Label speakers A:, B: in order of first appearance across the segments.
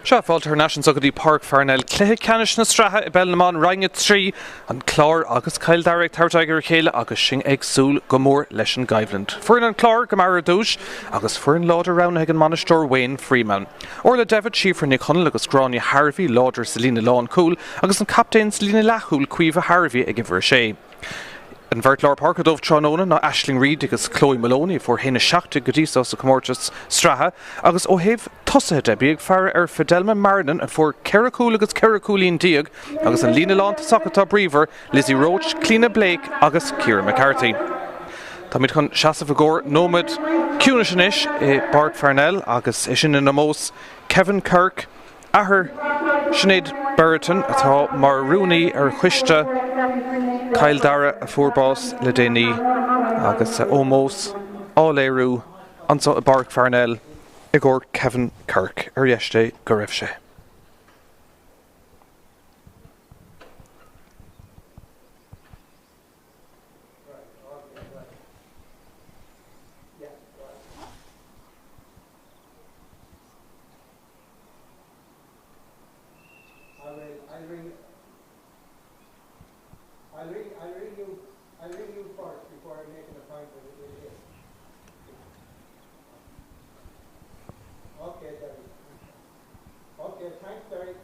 A: Seanáil tar nasin sogad í Páirc Parnell Cluichí Ceannais na Sraith I Bellamán Roinn 3 an Clár agus Peil Dara Tráchtaire Míchéal agus sin agsúil go mór leis an Gaibhland. Fuair an Clár go mar dúis agus fuair an láidir rana ag an Monasteir Wayne Freeman. Orla David Schiffer Nick Hunnell agus Gráine Harvey láidir sa Lidl Cool agus an captain Lidl Cuiva Harvey ag bhar sé. An bhar Clár Park dómh Tránóna ná Aisling Reid agus Chloe Maloney for héna seachta go dtí sa comórtas Stratha agus ó thaobh tosa debi ag fear Fidelma Marnan and for Ceannais agus Ceannaislín Diag agus an Lína Lánta Sacatá Bríomhar Lizzie Roach, Clina Blake agus Ciara McCarthy. Tá mid chun seasamh agóir nómad ciúnaisinis I Páirc Parnell agus sin in mós Kevin Kirk, Ahar Sinead Burton atá mar Rooney chuiste Peil Dara a fuórbás le déanaí agus ómós áléirú ansá a Páirc Parnell I gcóir Kevin Kirk dheiste go raibh sé.
B: I'll ring you first before I make an appointment with you. Okay, Derry. Okay, thanks, Derry.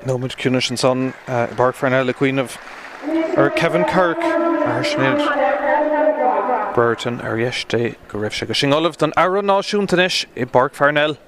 A: Nómad Ciúnas an son Páirc Parnell le Queen Kevin Kirk Sinead Burton dheiste go raibh sé go sin olamh don Aire náisiúnta I Páirc Parnell.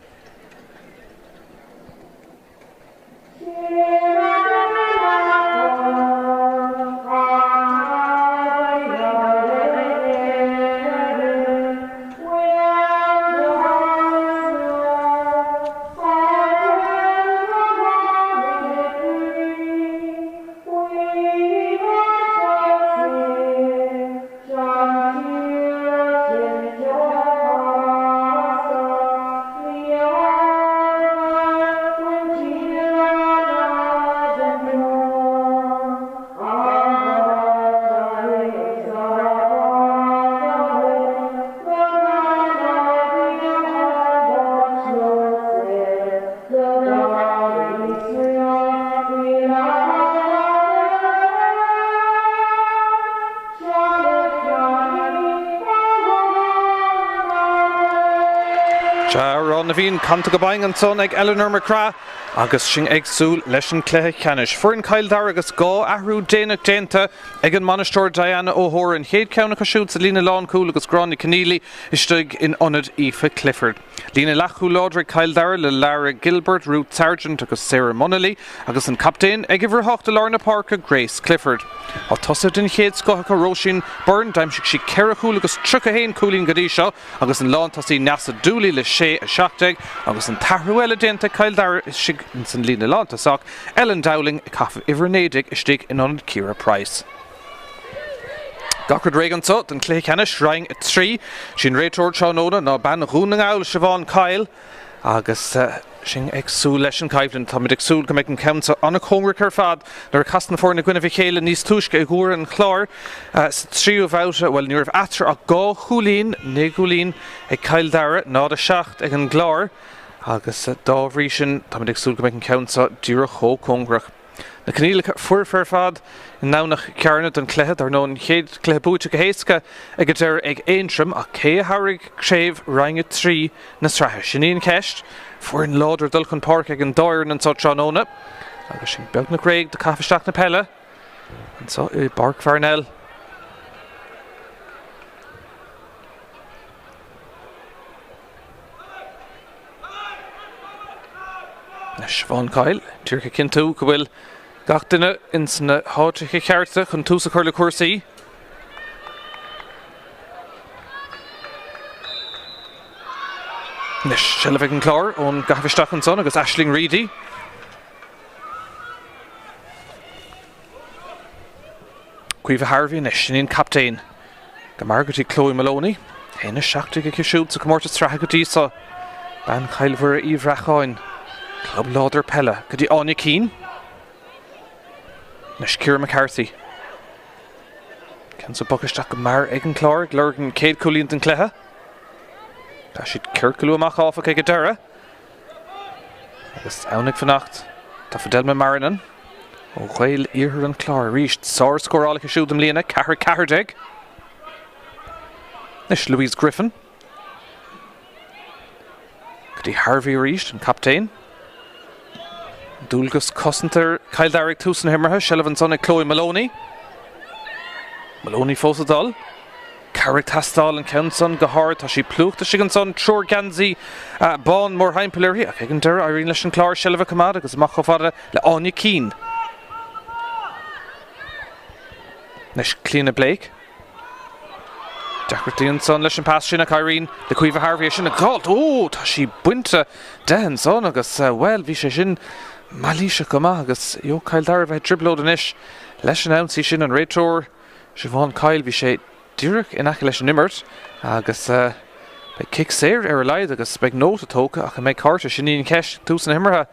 A: Na bhíon canta go bain an son ag Eleanor McCrath agus sin agsúil leis an Cluichí Ceannais. Fuair an Peil Dara agus gá ahrú déanaach déanta ag an Monasteir Diana O'Hora an chéad ceanna cosisiút sa Lína Lán Cool agus Gráine Keneally isteig in Onad Aoife Clifford. Lína Lachú láidir Peil Dara le Lara Gilbert, Ruth Sargent agus Sarah Munnelly agus an captain ag bhar hocht Lorna Parker Grace Clifford. Á tosa den chéad scothach Roisin Byrne daimsigh sí Ceannais agus trucha cooling go dtí seo agus an lántasí Neasa Dooley le sé a seachtaigh agus an tarhuile déanta Peil Dara is sig in san Lína Lántasach Ellen Dowling I cafa Ivernédig istig in Onad Ciara Price. Gacrad Reaganso den Cluichí Ceannais Roinn 3 sin réiteoir Tránóna ná ban Rúnagáil Siobhan Kyle agus sin agsúil leis an Gaibhland tá mid agsúil go mbeidh an ceamsa anna cóngra ar fad nar castan fór na Gcuine Míchéal níos túisce I gcúir an Clár sa tríú bhhabhta bhfuil ní raibh atrar a gá chulín négulín ag Peil Dara nád a seacht ag an Clár agus dábhrí sin tá mid agsúil go mbeidh an ceamsa díreach chó cóngrach. Na Keneally fuair fear fad in nánach cearna don Cluiche ar nón chéad Cluiche búte go héasca ag go deir ag éintrim a cé a thabharigh séimh Roinn 3 na Sraith sin íon ceist fuair an láidir dul chun Páirc ag an dáir an sá Tránóna agus sin beag na Craig de cafa isteach na Peile And so Páirc Parnell. Siobhan Ceall, Tíorcha Cintú, go bhfuil gach duine in sna háitricha cearta chun tús a chuir le cuasaí. Nis Shelvig an Clár ón gahfisteach an son agus Aisling Reedy. Cuomh Harvey nis sin captain. Go margatí Chloe Maloney. Héna seachtaigh a cisiúd sa comórta Sraith go dtí sa ban chailmhar a Íomhreacháin. Club Láidir Pella, go dtí Áine Keane. Nis Ciara McCarthy. Cén sa bucaisteach go mar ag an Clár, glurgan céad cúlíonn den clethe. Tá siad circulú amach áfach ag a Dara. Agus annig fannacht, tá fadel me Marinan. Ó ghail iarthar an Clár ríist, sár scórálacha siúd am líana, cahar deig. Nis Louise Griffin. Go dtí Harvey ríist an captain. Dúlgus Cossantar, Kyle Darrick túsan himmartha, Shelvan son ag Chloe Maloney. Maloney fósadal. Carrick Tastal and Counson Gahar Tashi Pluch the Shiganson Tror Ganzi Bon More Heimpeliri ag an Dara Irene leis an Clár Shelva Kamad agus Machofada le Áine Keane. Nes Cleana Blake. Deachirtíon son leis an pass sin ag Irene le Cuomh Harvey sin a galt. Oh, Tashi buinte den son agus well bhí sé sin malíse goma agus jo Kyle Dara bheith driblód an ish leis an ounce sin an réitor Siobhan Ceall bhí sé Dúrach in aice leis an nimmert agus be kick séir ar a leid agus beag nóta tóca ach a méid carta sin íon ceis tús an himmartha.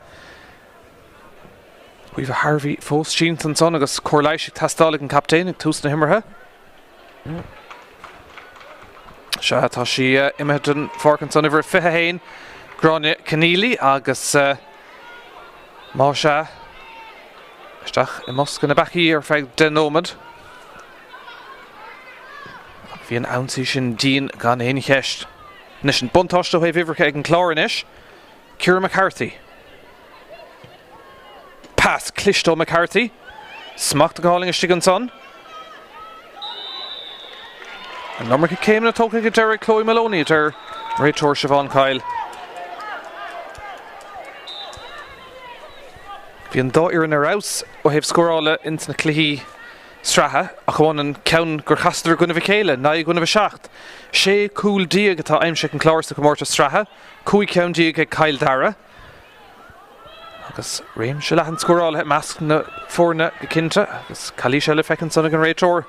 A: We've a Harvey fós sin san son agus cóirlaigh tastálaigh an captain ag tús na himmartha. Se tá si imime an fórcan son iver fithe héin Gráine Keannais agus má se isteach I mosca na bachaí ar feadh den nómad. Bhí an ounce sin dín gan éon cheist. Nis an buntáiste bhéh bhíomharcha ag an Clár inis. Ciara McCarthy. Pass Clistó McCarthy. Smacht a gáling istigh an son. An nummercha céim na tóca go Dara Chloe Maloney ar réitor Siobhan Ceall. Bhí an dó ar an araus ó hebh scórála ins na Cluichí Sraith a chuan an ceann gur chastar gona bh céile, na gona bh seacht. Sé cúl díag atá aimse an Clár sa comórta Sraith, cúig ceann díag ag Kyle Dara. Agus réim se lehan scórála measc na fórna go cinnte, agus cailí se le fecinn son ag an réitor.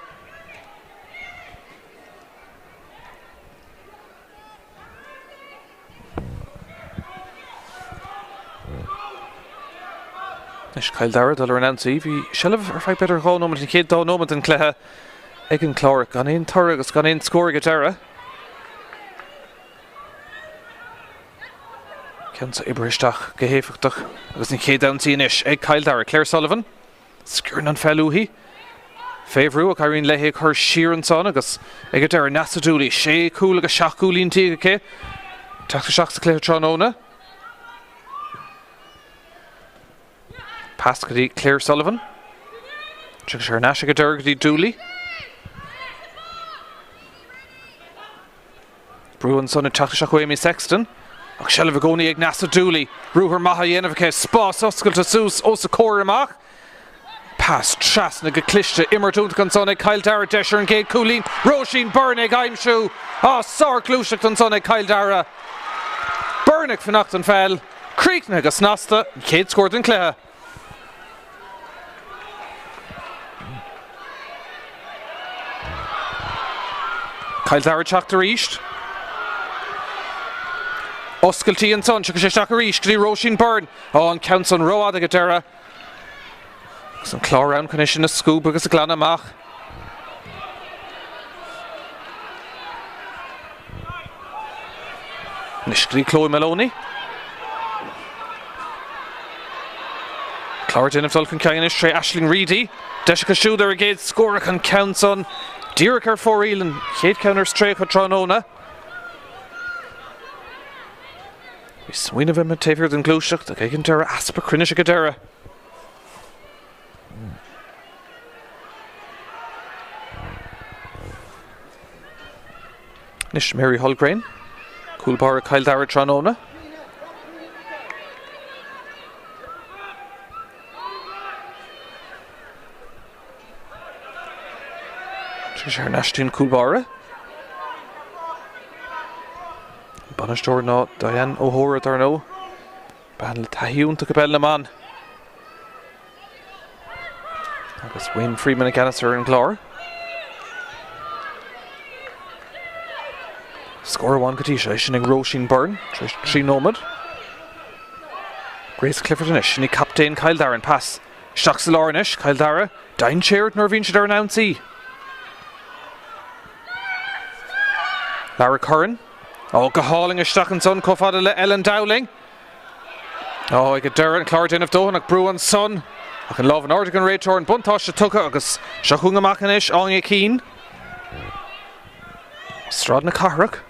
A: Nis Kyle Dara dul ar an ansaí, bhí seileamh ar feadh beidir gá nómad an chéad dá nómad an clethe ag an Clár gan éon tar agus gan éon scóir go Dara. Ceann sa ibristeach go héifiachtach agus an chéad ansaí inis ag Kyle Dara. Claire Sullivan, sciorn an fellúthaí. Féhrú ag Irene Leigh chur siar an son agus ag go Dara nasadúlaí sé cúil agus seaachúlaín tí go cé. Teachta seach sa Claire Trónóna. Pass go dtí Claire Sullivan. Tuag sé ar náise go Dara go dtí Dooley. Brúan son ag teachta seach Amy Sexton. Ach seileamh a gcónaí ag Nasa Dooley. Rúthar maithe dhéanamh cé spás oscailta sús os a cóir amach. Pass trasna go cliste imirtúnta an son ag Kyle Dara deisir an céad cúlín. Roisin Byrne ag aimsú. Sár clúiseacht an son ag Kyle Dara. Byrne fannacht an fell. Críicne agus nasta. Céad scóir den clethe. Kyle Dara teachtar ríist. Oscailtí an son, tuag sé teach ríist, go dtí Roisin Byrne. An ceann son roiad ag Dara. Agus an Clár ann chun sin na scúb agus a glan amach. Nis go dtí Chloe Maloney. Clár déanamh dul chun ceannis tré Aisling Reedy. Deise go siúd ar a géad scóra chun ceann son. Díreach ar fórílan, chéad ceann ar stréach chu Trónóna. Bhí smaoineh me taobhir den glúiseacht ag an Dara aspa crinne go Dara. Nish Mary Hulgrain. Coolbar Kyle Dara Tranona. Trisha Nashtin Coolbara. Banish Dorno, Diane O'Hora Dorno. Ban Tahiun to Cabell Man. Agus Wayne Freeman and Gannister and Clár. Score 1 Katisha, Shinning Roisin Byrne, Tree Nomad. Grace Clifford and Shinning Captain Kyle Dara pass. Shocks the Lornish, Kyle Dara. Dine Chair, Norvin Shadar Announcy. Lara Curran. Oh, Gahalling a Stachan son, Kofadala Ellen Dowling. Oh, I get Dara and Clár Den of Domhnach Bruin's son. I can love an Ordigan Raytor and Buntosh Tuka Agus Shahunga Machanish, Anya Keen. Stradna Carrick.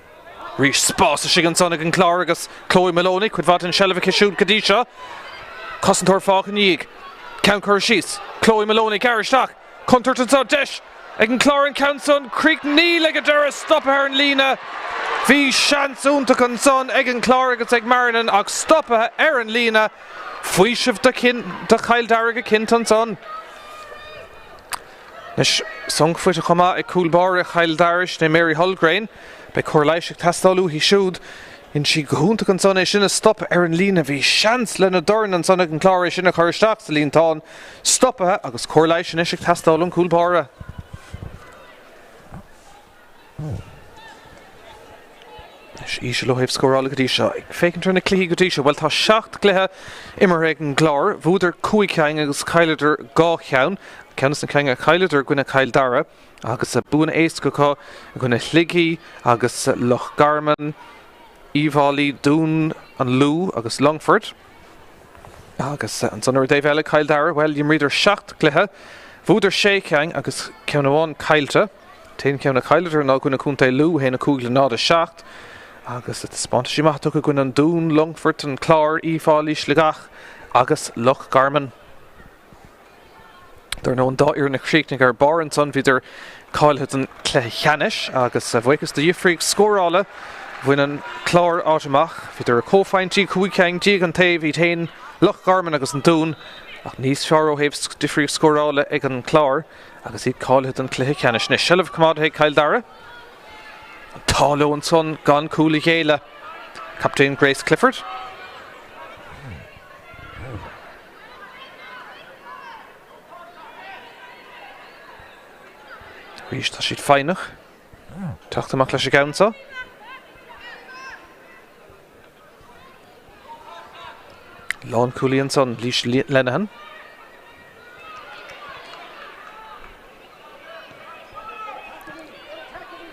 A: Reach Sposs a Shigan Sonic and Clár Agus Chloe Maloney, Quidvat and Shelva Kishud Kadisha. Cossentor Falk and Yeeg. Count Kurshis. Chloe Maloney, Garish Dock. Cunterton Son Dish. Again Clár and Countson. Creek Knee like a Dara. Stop her and Lena. Vi Shansun to Conson. Again Clár Agus Egg Marinan. Og stop her Erin Lena. Fuishiv the Kyle Dara Kinton Son. Nish song foot a chama a Coolbar a Kyle Darish ne Mary Hulgrain. By Corlaishik Tastalu he showed in she goon to Conson a shinna stop Erin Lena vi chance Lena Dorn and Sonic and Clár shinna Corstach to lean ton. Stop her agus Corlaish and Ishik Tastalu and Coolbar. Ishalo have score all Gadisha. Faking turn a Cluichí Gadisha. Well, ta shacht Cluichí Immereg and Clár. Vuder Cuichang agus Kylider Gawchown. Canis and Kanga Kylider Gwina Kyle Dara. Agus a Buna Aescoca. Gwina Cluichí. Agus Loch Garman. Evali Doon and Lou. Agus Longford. Agus and Sonor Dave Ella Kyle Dara. Well, you reader shacht Cluichí. Vuder Shakang. Agus Cauna Kylta. Tain Cauna Kylider. Now Gwina Kunte Lou. Hena Kugla Nada shacht. Agus at the Spontashi took a Gwyn and Doon, Longford and Clár, Ifali, Schligach, Agus, Loch Garman. They're known daughter in a creek near Bar and Son, Vider, Kylhut and Ceannais, Agus, Voikus the Yifrig, score alla, Gwyn and Clár, Automach, Vider, Cofine, G. Cuichang, G. and Tay, Vitain, Loch Garman, Agus and Doon, Nis Faro, Haves, Diffrig, score alla, Egg and Clár, Agus, he Kylhut and Ceannais, Nishel of Commodity, Kyle Dara. Talo and Son gone Cluichí. Captain Grace Clifford. Reached that she'd feinach. Tráchtaire leis a gaunsa. Lán Cooley and Son Leash Lenehan.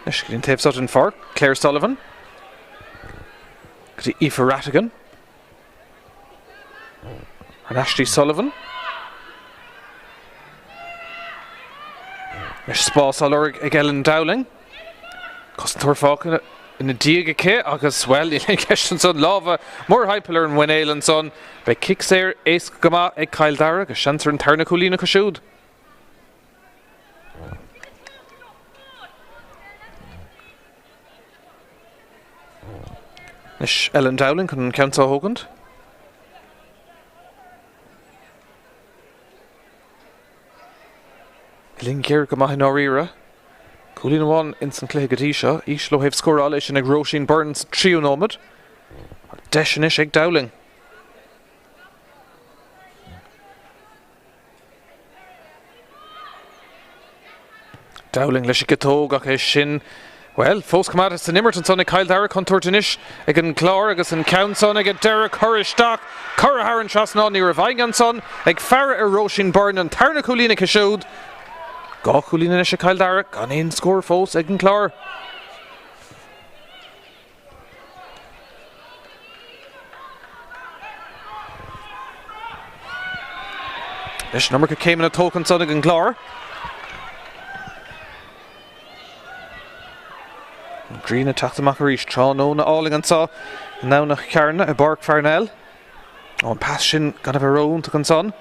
A: Nishkin Taves out in Fork, Claire Sullivan. Got Aoife Rattigan. And Ashley Sullivan. Nish Spás Allor Ellen Dowling. Cossentor Falk in a Diega K. Agus well, you think Ashton Son Lava. More Hypeler and Winale and Son. By kicks there, Ace Gama, Egg Kyle Dara, Gashanser and Tarna Colina Kashud. Nish Ellen Dowling can count so Hogand. Lingir Gamahin Orira. Colina 1 instant Cluichí Gadisha. Ishlo have score all ish in a Roisin Burns trio nomad. Deshinish Egg Dowling. Dowling Lishikatog okay shin. Well, folks come out as the Nimmerton son of Kyle Dara Contortinish again Clár agus and Count son again Dara Currish Dock Curra Haran Trasna near Vigan son ag Farah Roisin Byrne and Tarna Colina Kashud Gá Colina Nish Kyle Dara gone in score folks again Clár. Nish number came in a token son again Clár. Green attack the Macarish, Tráchtaire all against saw. Now nach Carna, a Páirc Parnell. On passion, gonna have a round to Conson.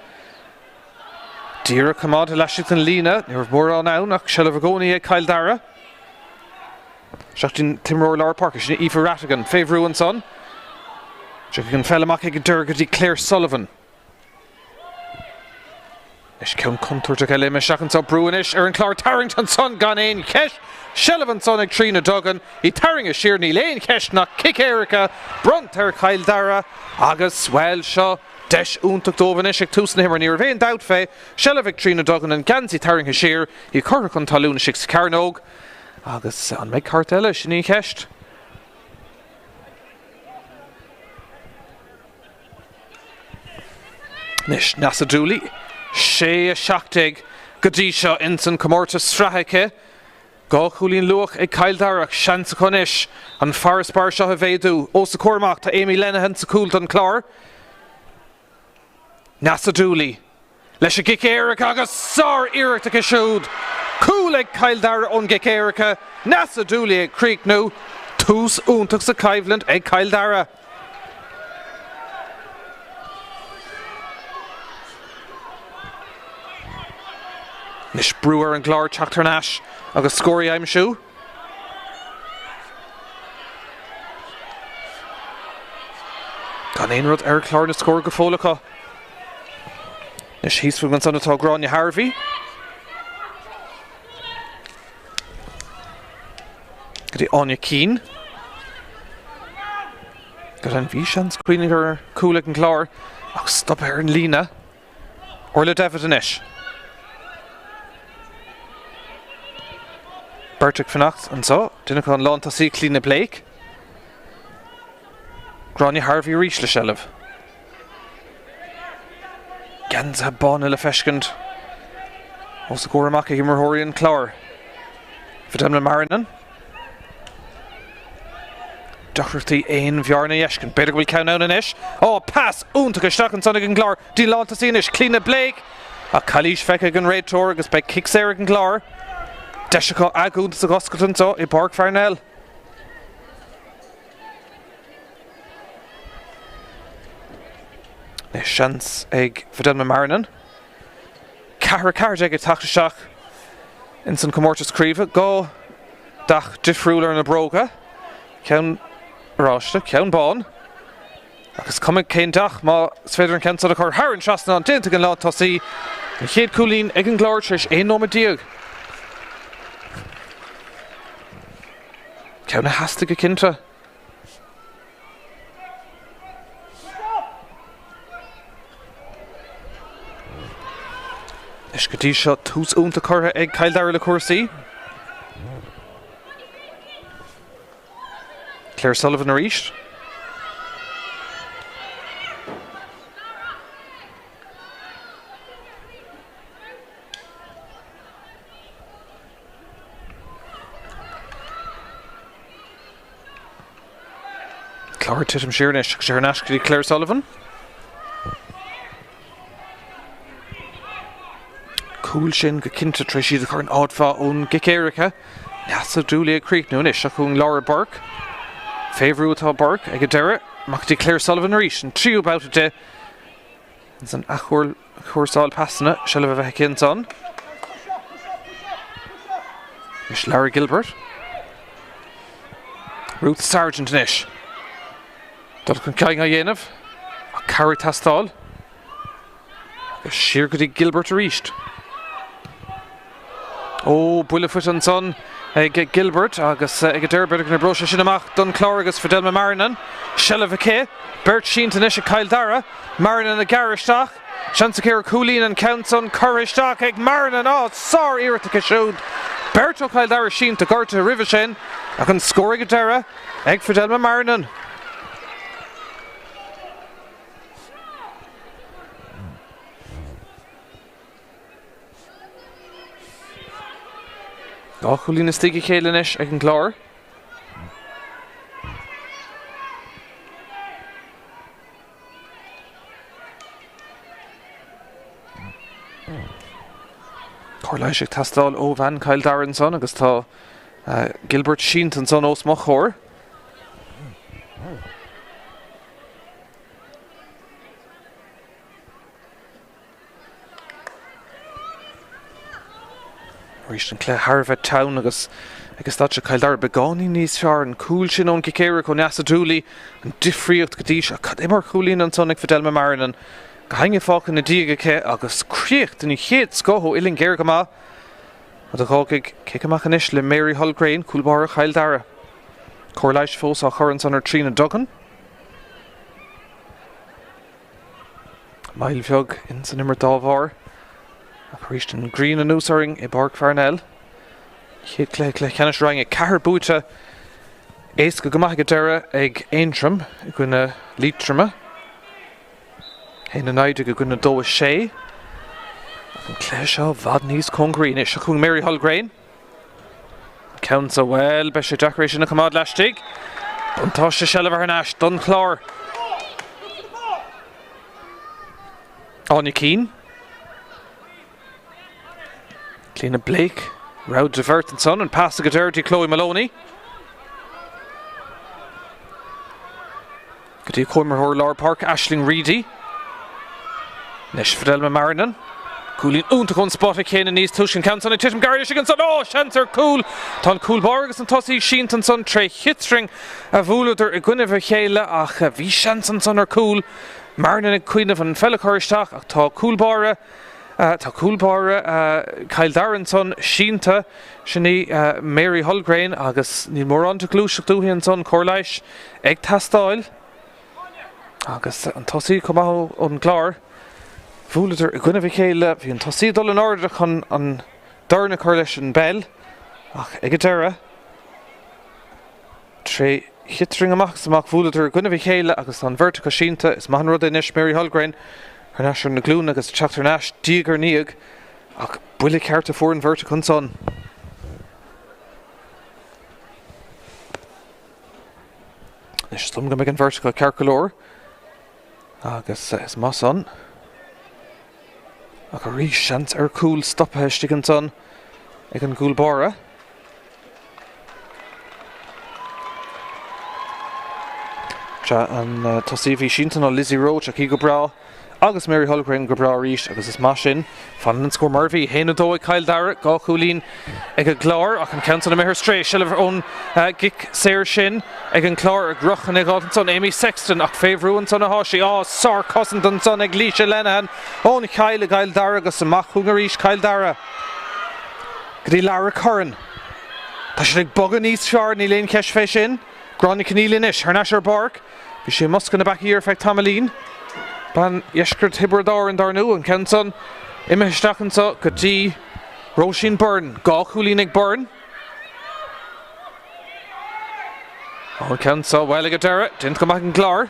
A: Dara come out, Lashington Lena, near more on now, nach Shelvergoni, Kyle Dara. Seachtain Timróir Lár Park sin Aoife Rattigan Féhrú an son. Seachtain fellamach ag Durgadí Claire Sullivan. Is ceann contourte eile me seachtain so brúanis ar an Clár Tarrington son gan éon ceis. Shelavan son ag Trína Duggan I tarring a sheer ní léon ceis nach kick Erica brunt ar Kyle Dara agus well seo deis úntaach dóbhanis ag túsna himar níor bhéon doubt fé Shelav ag Trína Duggan an gansaí tarring a sheer I corra chun talúna sig sa Carnóg agus an méid cart eile sin ní ceist. Nis Nasa Dooley sé a seachtaigh go dtí seo insan comórtas Sraith Gá chúlíonn luach ag Kyle Dara seansa chun isis an Páirc Parnell seo a bhéadú ó sa cuairmach tá Amy Lenehan sa cúilt an Clár. Nasa Dooley leis a gic Éirica agus sár iireachta go siúd. Cúil ag Kyle Dara ón gic Éirica. Nasa Dooley ag críochnú tús úntaach sa Caibhland ag Kyle Dara. Nis breúar an Clár Tráchtaire agus scóirí aim siú. Gan éon rud ar Clár na scóir go fólacha. Nis híosfug an son atá Gráinne Harvey. Go dtí Anya Keane. Go an bhí sean scríoinnig ar cúla an Clár agus stop ar an lína. Orla David an isis. Bertic Fannacht an so, duna chun lánta sí Clína Blake. Gráinne Harvey ríis le Shelav. Gansa bána le feiscint. Ó sa cuairmach ag imreoirí an Clár. Fidemna Marinan. Dochreachtaí éon bhearna iascin. Beidir go bhfuil ceann ann inis. Ó, pass úntaach isteach an son ag an Clár. Dí lánta sí inis Clína Blake. A chalís feice an réadtóir agus beidh kicks ar an Clár. Deisiá agúnta sa goscailt so I Páirc Parnell. Nis seans ag Fidemna Marinan. Cara ag tachtasteach in san comórtas críomha. Gá dach difriúlar na bróga. Ceann ráiste, ceann bán. Agus cumig cén dach má sfeidir an ceann a chur Haran seasna an déanta an lá tosaí. An chéad cúlín ag an Clár tris éon nóma díag. Ceanna hasasta go cinnte. Is go dtí seo tús únta curtha ag Kyle Dara le cuasaí. Claire Sullivan a ríist. Clár titim siarnis go Claire Sullivan. Cúil sin go cinnte tre siad a chur an ádfá ón gic Éirica. Nasa Dooley a críochnú inis a chun Laura Burke. Féhrú atá Burke ag Dara mach dtí Claire Sullivan a ríis an tríú bouta de. It's an chuirsáil passanna Shelav a bheith cinn son. Is Larry Gilbert. Ruth Sargent inis. Dul chun ceang a dhéanamh a carry tastáil agus siar go dtí Gilbert a ríist. Ó builefoot an son ag Gilbert agus ag Derbert na broise sin amach don Clár agus Fidemna Marinan. Shelav a cé, Bert Sheenton inis a Kyle Dara. Marinan a garisteach. Seansa céir cúlín an count son coristeach ag Marinan. Ó, sár iireachta go siúd. Bert ó Kyle Dara Sheenton gorta ribh sin ach an scóir ag Dara ag Fidemna Marinan. Gá chúlín na stigí chéile inis ag an Clár. Chorleis ag tastáil ó bhean Kyle Dara son agus tá Gilbert Sheenton son os mo chóir. Ríist an Clé Harvard Town agus agus tá se Ceann Dara begáí níos fear an cúil sin ón cicéire chun neasa dúlaí an difríocht go dtí se cad imar choúlín an sonnig fidel me marinan go hainge fáchan na díagaché agus críocht in chéad scothó illing géir go má a gágaigh ciceach inis le Mary Hulgrain cúlbáir Ceann Dara. Cóirleis fós á chorann san ar trína dogan. Mail fiog in san immer dábhar a churíist an Green an úsáring I Páirc Parnell. Chéad le Ceannais Roinn ag cethir búte éas go gomach go Dara ag Aintrim I gcuine Lítrama. Héana an aide go gcuine dó sé. An clé seo bhad níos congrín is chun Mary Hulgrain. Ceann sa bhfuil be sé deacair sin na comád leistigh. Buntá sé sellh ar an eist don Clár. Áine Keane. Clean Blake. Round divert and son and pass the Gadar to Chloe Maloney. Gadi Cormer Horlar Park, Aisling Reedy. Nish Fidel Marinan. Coolin Untakon spot a Kane and East Tushin Counts on a Titum Gardish against oh, Shancer Cool. Ton Cool Borgus and Tossi Sheenton son Trey Hitstring. A Vuluder a Guinevere Kayla, ach a V Shanson son or Cool. Marinan and Queen of an Fellacorish ach ta Cool Bara. Tá cúlbáire Ceann Dara son Sínta sinní Mary Hulgrain agus ní mór an Cluichí dúthaí an son Cóirleis ag tastáil agus an tosaí comá ón Clár bhuaileadar I gcuine Míchéal bhí an tosaí dul an áide chun an Darna Cóirleis an Peil ach ag Dara trí hitring amach bhuaileadar I gcuine Míchéal agus an vertica Sínta is maith an rud inis Mary Hulgrain Her nasher na glún agus Tráchtaire Nash dígar níag ach buile ceart a fór an verta chun son. Nis slum go mbeidh an verta go cearcolóir agus is má son ach a rís seans ar cúil stoppathe istigh an son ag an gúil bára. Tá an tosaí bhí Síntan ó Lizzie Roach ach í go brá agus Mary Hulgrain go brá ríis agus is más sin fan an scór Murphy héana dó ag Ceann Dara gá chúlín ag an Clár ach an ceantan na mehar stréis sellh ón gic séir sin ag an Clár ag ruchan ag átan son Amy Sexton ach féhrúan son a háisí sár cosint an son ag Líse Lenahan ón Ceil ag Ceann Dara agus amach chun a ríis Ceann Dara go dtí Lara Curran tá sé ag bogan níos fear ní léon ceis fé sin gráinnig cnílín is ar nasir barc bhí sé muscan na bací ar feith tamalín Ban Yeshkert Hibradar and Darnu and Kenson Imeshtakansa Kati Roinn Burn Gauchulinig Burn Oh Kensa Welliga Dara didn't come back in Clár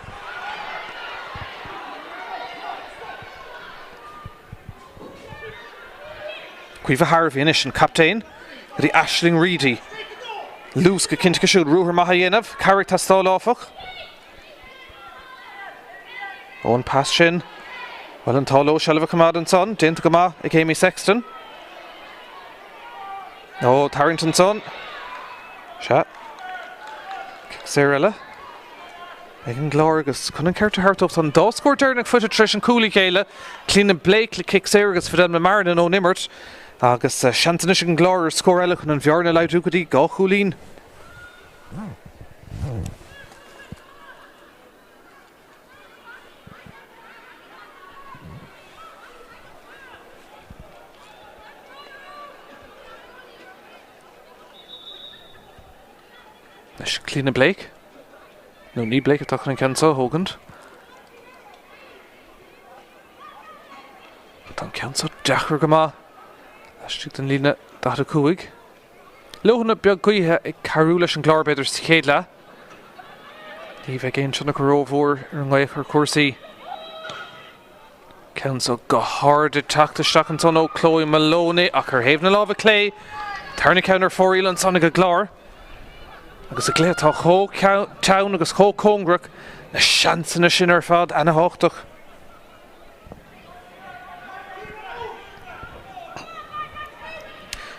A: Cuiva Harvey Inish and Captain the Aisling Reedy Loose Kintikashud Ruher Mahayenav Carrick Tastalofach Owen pass sin well an talo shelva comad and son dint gama ag Amy Sexton Oh Tarrington son Sha Sarella ag an Clár agus chun an ceart a hart up son dá scór Darnach footed Trish and Cooley Céile Clean Blake le kick Sarah agus Fidel me Marinan ó Nimmert agus Shantanis an Clár scór eile chun an bhearna leidú go dtí gá chúlín Clean Blake. No ní Blake a tachan an Kensa hógant. Tá Kensa deachar go má. Leistigh an lína dat a cúig. Lehanna beag cuithe ag carú leis an Clár beidir sa chéad le. Ní bheith géin sinna go rómhór ar an ghaoch ar cuasaí. Kensa go hard ag teachtasteach an son ó Chloe Maloney ach ar héamh na lámh a clé. Tarna ceann ar fóríil an son ag a Clár. Agus a clé tá chó town agus chó cóngrach na seansanna sin ar fad ana háchtach.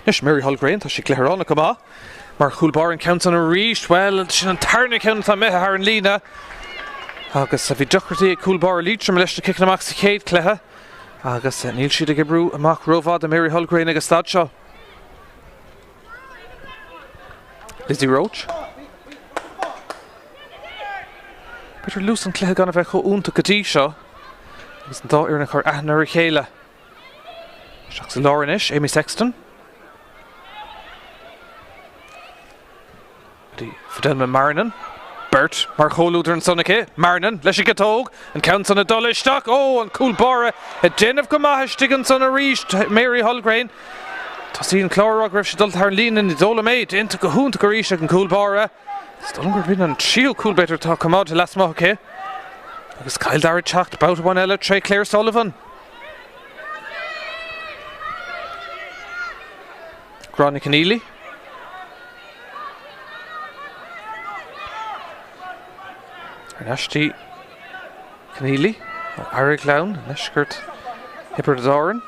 A: Nis Mary Hulgrain tá sé clétharánna go má mar chúlbáir an count an a ríist well sin an tarna count tá methe ar an lína agus a bhí duchirtaí ag chúlbáir lítre me leis na cic amach sa chéad cléthe agus níl siad ag ibrú amach rómhád a Mary Hulgrain agus stad seo. Lizzie Roach. Better loose an Cluichí gan a bheith cho únta gotí seo. Agus an dá ar na chur aithne ar chéile. Seach sa láranis, Amy Sexton. Di Fidelma Marinan. Bert, mar choúidir an sonnaché. Marinan, leis go tóg. An count on a dul isteach. Oh, an cool bara. A déanamh go maithis tigan son a ríist. Mary Holgrain. Tá sí an Clár raibh sé dul tar lín in the dóla méid. Inta go húnta go ríiste an cool bara. Stalungur bhín an trío cool better tá comád las maithché. Agus Kyle Dara teacht about one eile Tráchtaire Sullivan. Gráinne Ceannais. Arnashtí Ceannais. Eric Lown. Nishkert Hipper Doran.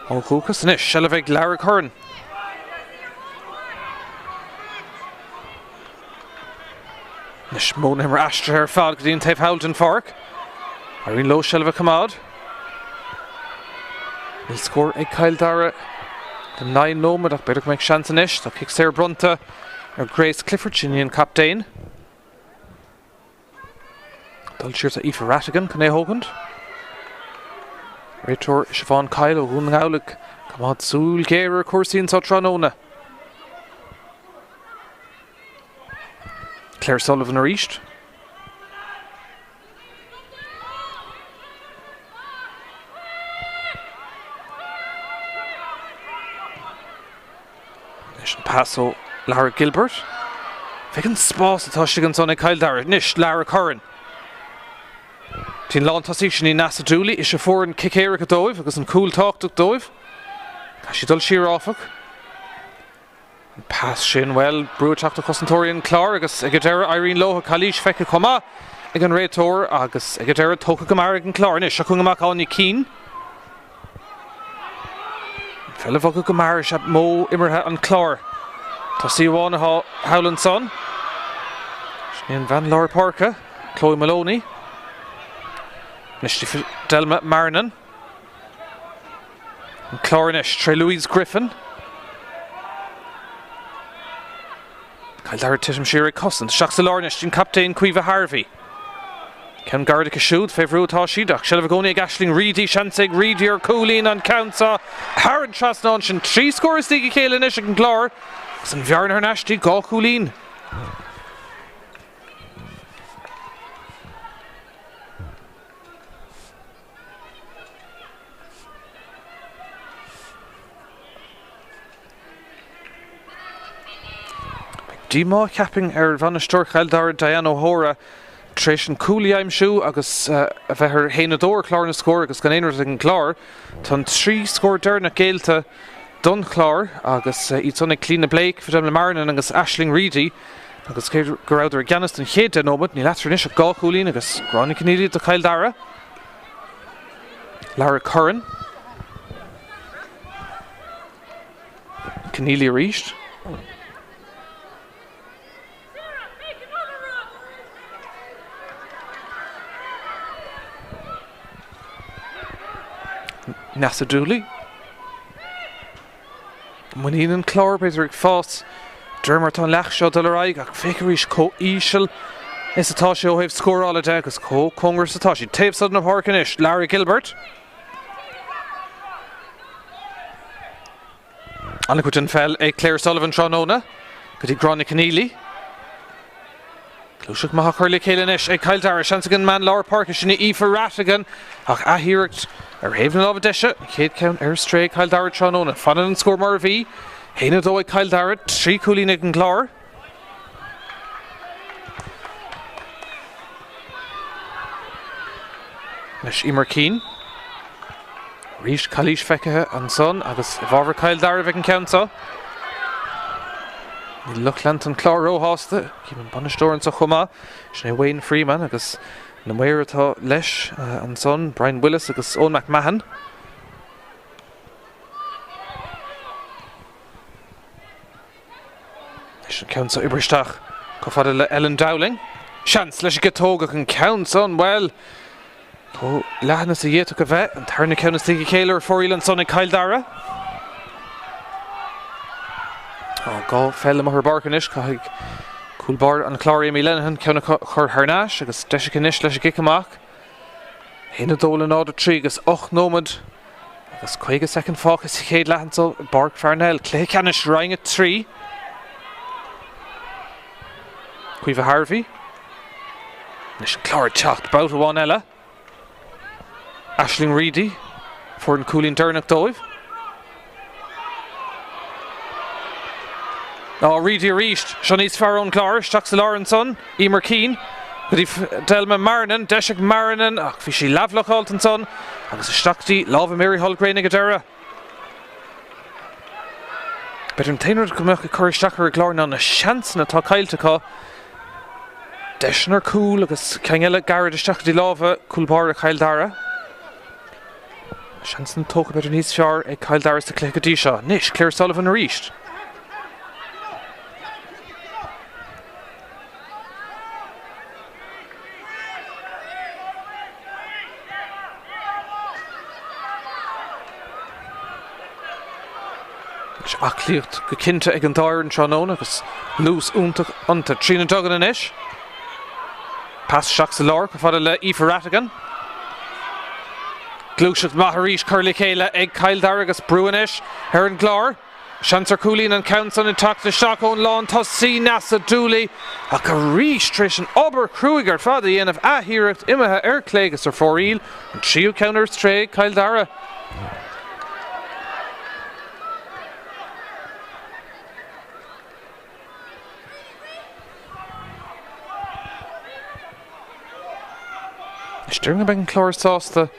A: Ó Chúcas. Nish. Shellavig Lara Curran. Nish Món himmer Ashtra her fad Gdín Taif Howlton Fork. Irene Low Shelva Kamad. He'll score a Kyle Dara. The 9 Noma that better make chance in ish. The kick Sarah Brunta. Or Grace Clifford, Chinian captain. Dul cheers at Aoife Rattigan, Cné Hogand. Raitor Siobhan Kyle O'Hún Gaulik. Kamad Sul Gera Corsian Sotranona. Claire Sullivan are east. Nish Paso Lara Gilbert. Figan Spás atá sigan sonna Kyle Dara. Nish Lara Curran. Tín lán tasí sin í Nasa Dooley is a fór an kickéire go dóibh agus an cool táchtach dóibh. Tá si dul siar áfach. Pass sin well brúteach Cosantorian Clár agus ag deireadh Irene Loha Calís feice comá ag an réitor agus ag deireadh tócha go mar ag an Clár nis seachung amach áinne cín. Fella bhagad go mar se mó imirthe an Clár. Tá sí bháin a Howland son. Sníon Van Laura Parca, Chloe Maloney. Nishti Delma Marinan. And Clárnish, Trey Louise Griffin. Kyle Dara Tisham Shira Cousins, Shachsa Lárnish, and Captain Cuiva Harvey. Ken Garda Kashud, Fevru Tashi, Dak Shelvagoni, Gashling, Reedy, Shansig, Reedy, or Coolin, and Counsa, Haran Trasnonch, and 3 scores Digi Kaelin Ish and Clár. San Bjarn Hernashti, Gá Coolin. Díma capping Van Storch Kyle Dara Diana O'Hora Tréisian Cooley I'm shoe agus a bheith her Héanadóir Clár na scór agus gan éonar an Clár Tá 3 scór dearna Gaelta Don Clár agus iad sonnig Clina Blake Fidelma Marinan agus Aisling Reedy agus go raibh ar Ceannais den chéad den ómad ní leatar inis a gá Coolín agus Gráinne Ceannais do Kyle Dara Lara Curran Ceannais ríist Nasa Dooley Munín an Clár Beidir ag fás Dermot an lech seo dul araig ach féicearíis có ísil is atá sé ó hebh scórála de agus có congur satá sí taobh sudden na Páirc inis Larry Gilbert Anna Cuitin fell ag Claire Sullivan Trónóna go dtí Gráinne Ceannais Clúiseach maith chuirla chéile inis ag Kyle Dara seansagan man Lár Páirc sinna Aoife Rattigan ach athíreacht ar héimh na deise chéad count ar stray Kyle Dara Trónóna fanan an scór mar a bhí Héanadó ag Kyle Dara 3 Coolín ag an Clár leis Emer Keane Ríis Calís feicethe an son agus bharbhar Kyle Dara bheith an countsa Ní luchlant an Clár óhásta cím an banistóir sa chumá sin Wayne Freeman agus na muir atá leis an son Brian Willis agus Owen McMahon leis an countsa ibristeach go fada le Ellen Dowling seans leis go tógach an count son well Có lehanna sa dhéach a bheith an tarna ceanna Digi Kaelir fóíil an son ag Kyle Dara Gá fell am her barcanis caig coolbar an Clár Éimí Lenihan ceanna chur Ceannais agus deise cinis leis a gic amach. Hina dóla náda trí agus 8 nómad agus 5 second fáchas i chéad lehantal Páirc Parnell. Cluichí Ceannais Roinn 3. Cuimh Harvey. Nis Clár teacht bout a bháin eile. Aisling Reedy for an Cúlín Domhnach dóibh. Reedy a ríist, Ceannais fearrón Clár, Isteach sa Lár an son, Emer Keane, go dtí Delma Marinan, Deisic Marinan, ach bhí sí leabhlach an son, agus Isteachtaí lábh Míchéal Gréine go Dara. Beidir an tainrad go mbeadh chur Isteach ar Clár ná na seansanna tá cailteachá. Deisinar cúil agus ceann eile garad Isteachtaí lábha coolbar a Cail Dara. Seansan tócha beidir níos fearr ag Cail Dara sa Cluichí seo. Nis Claire Sullivan a ríist. Achlíocht go cinnte ag an dair an tránón agus lús úntaach ionta trína dogan in isis. Pass seach sa Lár go fada le Aoife Rattigan. Glúiseach maitharíis curla chéile ag Cail Dara agus brúanis ar an Clár. Seansar Cúlín an Council in tacht na Seachón Lán tá sí nasa dúlaí ach a ríis tris an obair cruúigar fada dhéanamh athíireacht imethe ar cléigus ar fóríl an tríú counter stré Cail Dara. Stirring a ben Clár sásta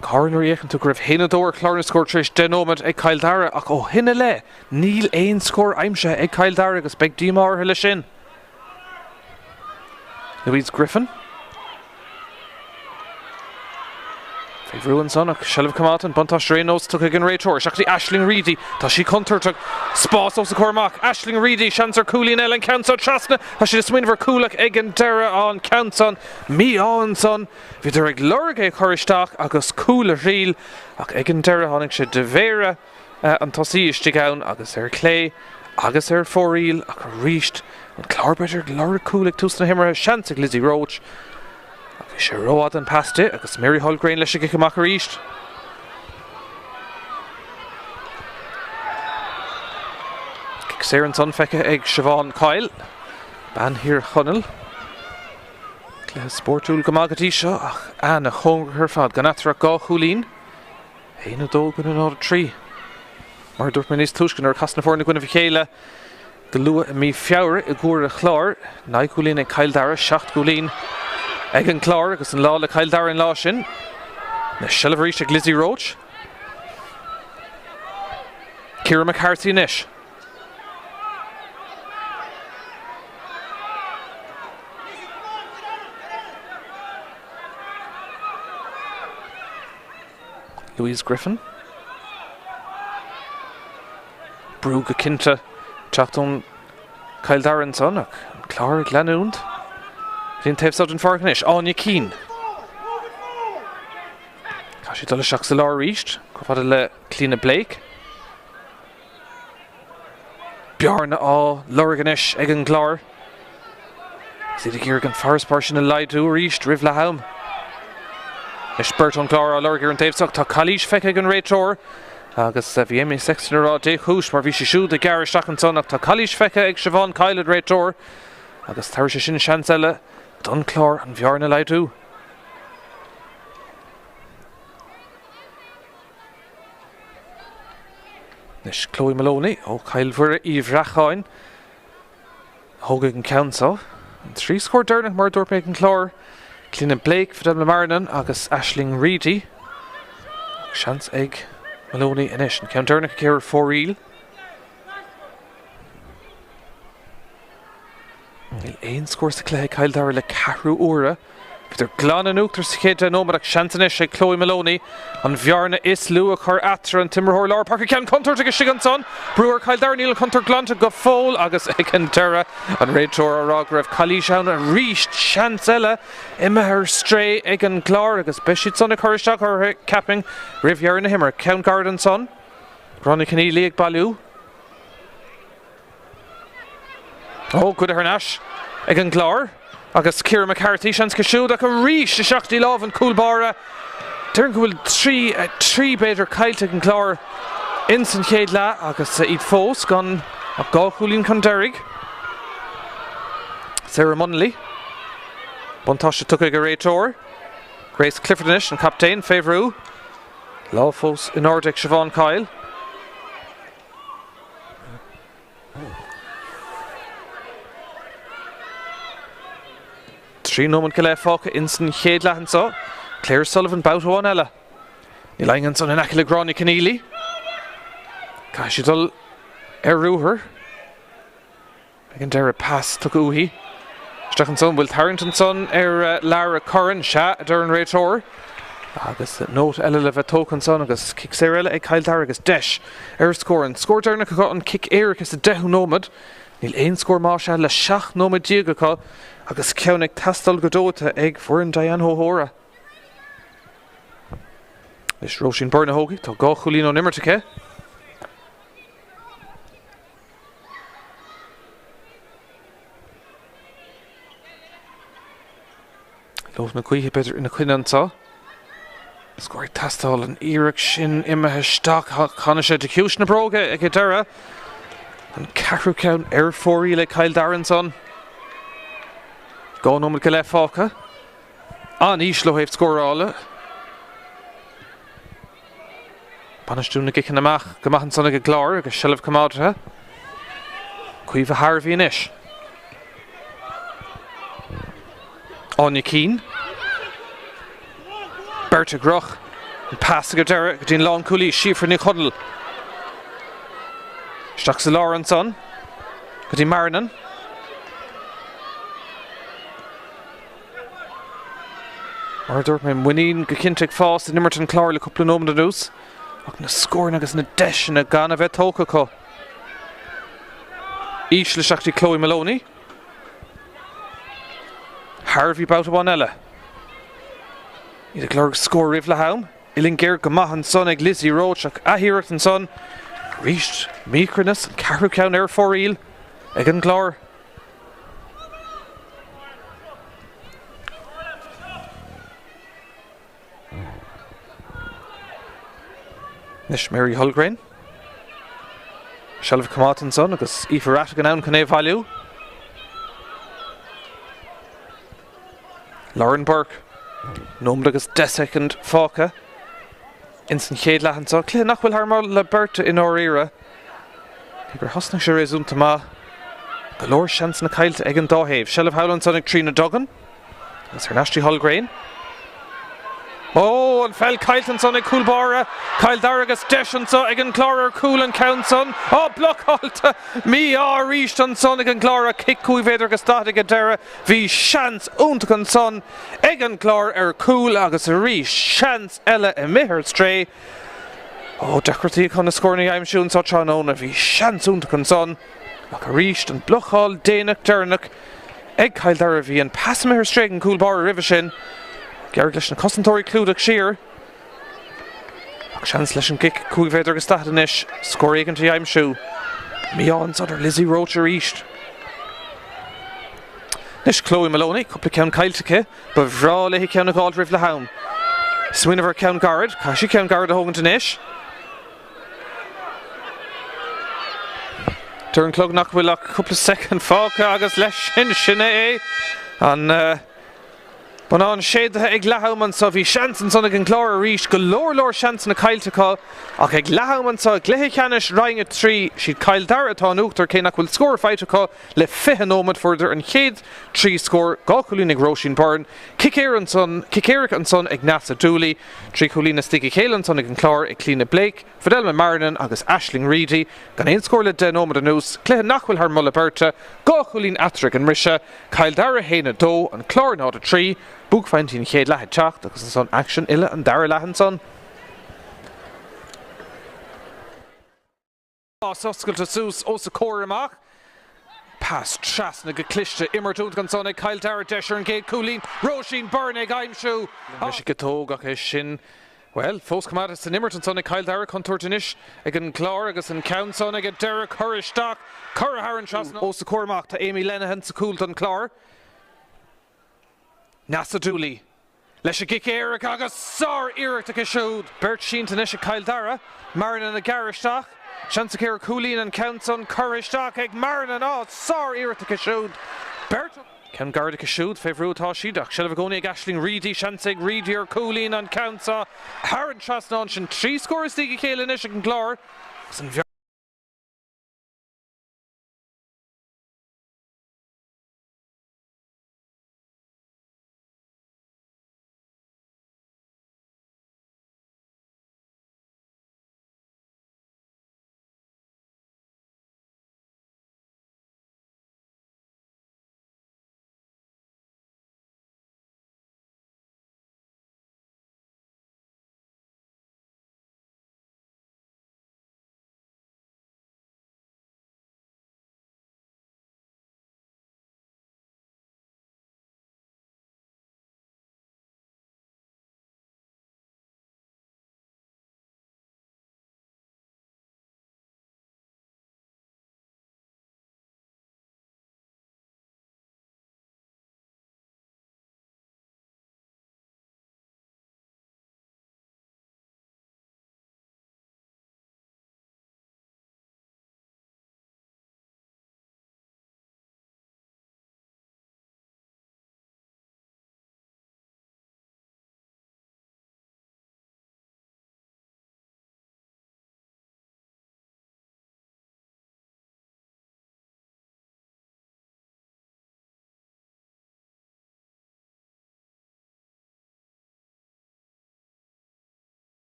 A: Carnar échan tú gribh hinna dóir Clár na scór tris den ómad ag Cail Dara ach ó hinna le níl éon scór aimse ag Cail Dara agus beag díomh le sin. Louise Griffin. Faoh ruúin son ach sellh cumát an buntá Sraith tucha ag an réiteoir seachtaí Aisling Reedy tá sí contartach spás ó sa chomach. Aisling Reedy seansar Cúlín eile an Council trasna tá si smuinmhar cúlach ag an Dara an Council Míchéal son viidir ag lurg ag choristeach agus cúla riil ach ag an Dara tháinig sé de bhéire an tosaí istí ann agus ar clé agus ar fóríl ach a ríist an Clár beidir lurg cúlach tús na himire seansig Lizzie Roach. Sé roiad an pasta agus Míchéal Gréine leis a gic amach a ríist. Gic sé an son feice ag Siobhan Cail. Ban hir chonel. Cluichí Spórtúil go magadtí seo ach anna chóngar ar fad gan atra gá chúlín. Éana dó gan an áda trí. Mar dúirt mé níos túiscin ar casna fór na gcuine Míchéal go lua mí feabhar i gcúir a Clár. Ná Cúlín ag Cail Dara, 7 Cúlín ag an Clár agus an lá le Cail Dara an lá sin. Na sellh ríiste ag Lizzie Roach. Ciara McCarthy inis. Louise Griffin. Brú go cinnte teachtón Cail Dara an son ach Clár ag leanúnt. Dyn taobh sod an farcanis, Anya Keane. Tá sí dul seach sa Lár ríist, go fada le Clína Blake. Bjarna á lurganis ag an Clár. Siad ag gur an farspár sin na laidú ríist, rih le haim. Is Spórt an Clár á lurgar an taobh sod, tá Cailís feice ag an réiteoir. Agus bhí éimi sextan ará dé chúis mar bhí sé siúd a gar isteach an son ach tá Cailís feice ag Siobhan Cail ad réiteoir. Agus tar sé sin seans eile don Clár an bhearna leidú. Nis Chloe Maloney ó Cailmhúire Íomhreacháin thóga an Council. An 3 scór Domhnach mar dúirt méid an Clár. Clína Blake for Delma Marinan agus Aisling Reedy. Seans ag Maloney inis an Count Domhnach céir fóríl. Níl éon scór sa Cluichí Cail Dara le 4 uaire. Beidir glan an uachtar sa chéad an nómad ach seantanis ag Chloe Maloney an bhearna is lua chur atra an timreóir Lár Páirc ceann contóir agus sigan son. Breúir Cail Dara níl contóir glanta go fóil agus ag an Dara an réiteoir ará go raibh Cailís ann a ríist seans eile imethe stré ag an Clár agus beisiad son a choristeach ar capping rih bhear na himar. Count Garden son. Gráinna Cinnélí ag bailú. Oh, good Harnash. Again Clár. Agus Ciara McCarthy chans go siúd ach a ríis de seachtaí lámh an Coolbara. Dúireann go bhfuil trí beidir cailte an Clár in san chéad le agus iad fós gan a gá chúlín chun deirg. Sarah Munnelly. Buntáiste tuca go réiteóir. Grace Cliffordish an captain Favorú. Lá fós in ordic Siobhan Peil. Trí nómad go le fáca in san chéad leathan só. Claire Sullivan boutáin eile. Ní leangan son in aice le gráinní Ceannais. Cai si dul rúthair. An Dara pass tuc uí. Strachan son bhfuil Tarrington son Lara Curran se a an réiteóir. Agus nót eile le bheith tócan son agus kick sé eile ag Cail Dara agus deis scóran. Scór Domhnach go an kick éiric is a 10 nómad. Níl éon scór má se le 7 nómad díagacha agus ceannig tastal godóta ag fuair Diane Hóra. Is Roinn Burna hógi tá gá chulín ó nimmertacha. Lóf na cuiche beidir ina cuinean tá. Scóir tastal an íric sin imethe stach chana sé de ciúis na bróga ag Dara. An carú ceann fórí le Cail Daran son. Gá nómad go le fáca. An íslo héh scórála. Banistúna gicin amach go maithan sonna go Clár agus seileamh comádathe. Cuomh a Harvey inis. Anya Keane. Berta Groch. An pass go Dara go dtíon lán Cluichí sífar Nick Huddle. Stach sa Lár an son. Go dtí Marinan. Mar dúirt mé muín go cinnteag fás in nimmertan Clár le cúpla nómad anús. Ach na scórin agus na deis na gan a bheith tóca có. Ís le seachtaí Chloe Maloney. Harvey boutáin eile. Iad a Clár scór rih le haim. Ilinn Geir go maithan son ag Lizzie Roach ach athíireacht an son. Ríist mícranas an carú ceann fóríl ag an Clár. Nis Mary Hulgrain. Seileamh comátain son agus ífarráta gan ann chun bhailiú. Lauren Burke. Nómad agus 10 second fáca. In san chéad leathan só. Clé nach bhfuil thar le Berta in áíire. Gur thosnach sé réúnta má. Go leor seans na cailte ag an dáhéamh. Seileamh Howland son ag trína dogan. Agus ar Nastri Hulgrain. Oh, an fell Cailton son ag Coolbara. Cail Dara agus deis son ag an Clár Cool an count son. Oh, block halta. Mi ríist an son ag an Clár kick cúi féidir agus stát ag Dara. Bhí seans úntaach an son ag an Clár Cool agus a ríist seans eile i mithir stray. Oh, dechartaí chun na scórnaí aimimsún sa tránóna. Bhí seans úntaach an son ach a ríist an blochál Déanach Domhnach ag Cail Dara bhí an pass mithir stray an Coolbara ribh sin. Geirg leis na cosantóirí clúdaach siar. Ach seans leis an gic cúi féidir agus stát inis. Scór éigentí aimimsú. Míán sodar Lizzie Roach a ríist. Nis Chloe Maloney, cúpla ceann cailteacha, ba bhrá le ceann gáil ribh le haim. Swinmhar ceann garad, caiisi ceann garad a thógant inis. Dúireann clog nach bhfuil ach cúpla second fáca agus leis sin é. An Ban an séadathe ag lehaman sa bhí seansan son ag an Clár a ríist go leor seans na cailteá ach ag lehaman sa Cluichí Ceannais Roinn 3 siad Cail Dara atá nuachtar cé nach bhfuil scór feiteá le 20 nómad further an chéad 3 scór gá chulín ag Roinn Byrne Cic-Éiric an son ag Nasa Dooley 3 chulín na Sticky Chélan son ag an Clár ag Clina Blake Fidelma Marinan agus Aisling Reedy gan éon scór le 10 nómad anús Cluiche nach bhfuil thar mulla Berta gá chulín Atric an Risha Cail Dara héna 2 an Clár ná a 3 Búg feintín chéad lehead teacht agus an son action ile an Dara lehan son. Oscailta sús ó sa cóir amach. Pass trasna go cliste immertún gan son ag Cail Dara deisir an céad cúlín Roinn Byrne ag aimimsú. Leis go tóg ach é sin Well, fós cumad is Nimmerton son Peil Dara contour Janish again Clár agus an count son again Dara Currish Dock Curra Haran Trasno Os the Cormac to Amy Lenahan to Cool Dun Clár Nasa Dooley Leis a gic Eric agus sar Eric to Kishod Bert Sheen to Nisha Peil Dara Marin and a Garish Dock Chancekeir Coolin and count son Currish Dock egg Marin and all sar Eric to Kishod Bert Ken Garda Kishud, favourite Tashidach, Shelvagoni Gashling Reedy, Shansig Reedy or Coolin and Counsa, Haran Trasnonch and 3 scores Míchéal and Ishik and Clár.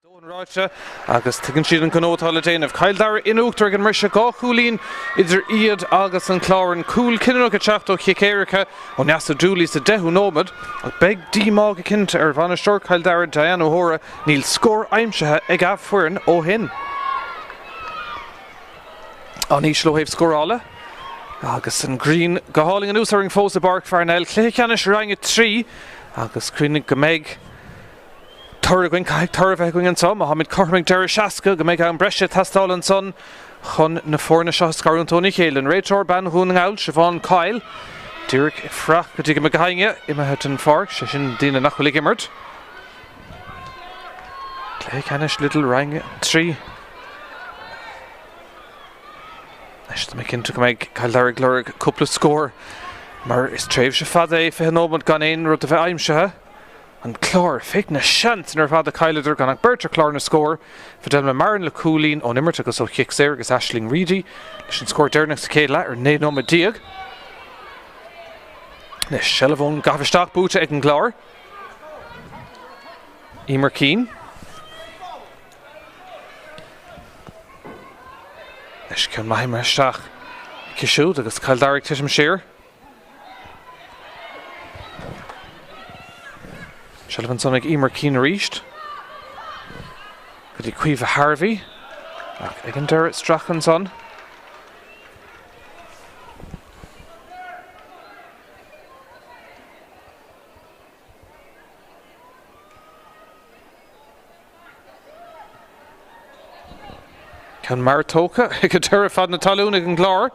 A: Ráite agus tugann siad an gnótála déanamh Cail Dara inúachtar an marse gá chúlín idir iad agus an Clár an cúil cineanna go teachtó Chiacéiricha ó neasa dúlí sa 10 nómad ag beag dímá go cinnte ar bhanaisteoir Cail Dara Diana Óra níl scór aimsethe ag abhfuairn ó hin. An íslo héh scórála agus an Green go háling an úsáring fós a Páirc Parnell Cluichí Ceannais rang 3 agus cuinig go méid Turgwyn caig turfeh gwyn yn son, Mohammed Cormac Dara Shaska, gymig am breshe tastal yn son, chun na fórna seo scarún Míchéal an réitor ban hún ngail, Siobhan Peil, Dúrc frach go dtí go magainge, ima het an far, sé sin dína nachhuilig immert. Cluichí Ceannais Lidl rang 3. Eist me cinnte go méid Cail Dara glórig cúpla scór, mar is tréimh se fada é fé nómad gan éon rud a bheith aimsethe. An Clár féic na seans nar fada Cailidir gan ag berta Clár na scór fidel me marin le cúlín ó nimmert agus ó Chiacéir agus Aisling Reedy leis an scór Domhnach sa céad le ar 9 nómad díag. Nes sellafón gafisteach búta ag an Clár. Emer Keane. Nes ceann maithimar isteach Cisiúd agus Cail Dara titim sér. Shelvan son ag Emer Keane ríist. Go dtí cuimh Harvey. Ag an Dara strachan son. Can Maritóca ag an Dara fad na talún ag an Clár.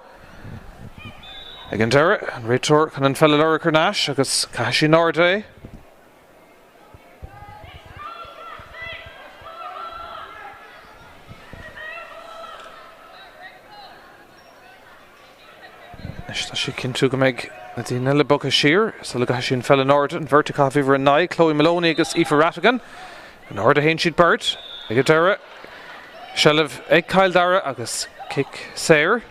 A: Ag an Dara an réitor can an fella lorach ar náis agus caiisi nárda. Tá sé cinnte go méid na dtíine le bog a siar, sa le gaith sin fell an ard an verticá bhíhar an naig, Chloe Maloney agus Aoife Rattigan. An ard a hain siad Bert, ag a Dara. Shellah ag Cail Dara agus Kick Sair.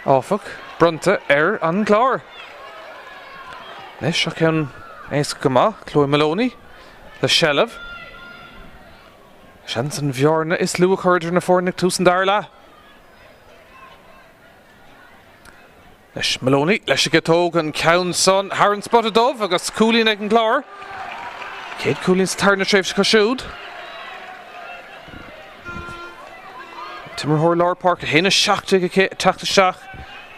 A: Áfach, Brunta ar an Clár. Nes se ceann éasca go maith, Chloe Maloney, le Shellah. Seans an bhearna is luach chuidir na fórnig túsan Dara le. Leis Maloney, leis go tóg an ceann son, Haran spot a dómh agus cúlín ag an Clár. Céad cúlín sa tarna tréimhse cosisiúd. Timor Hór Lár Park a héna seachta go teachta seach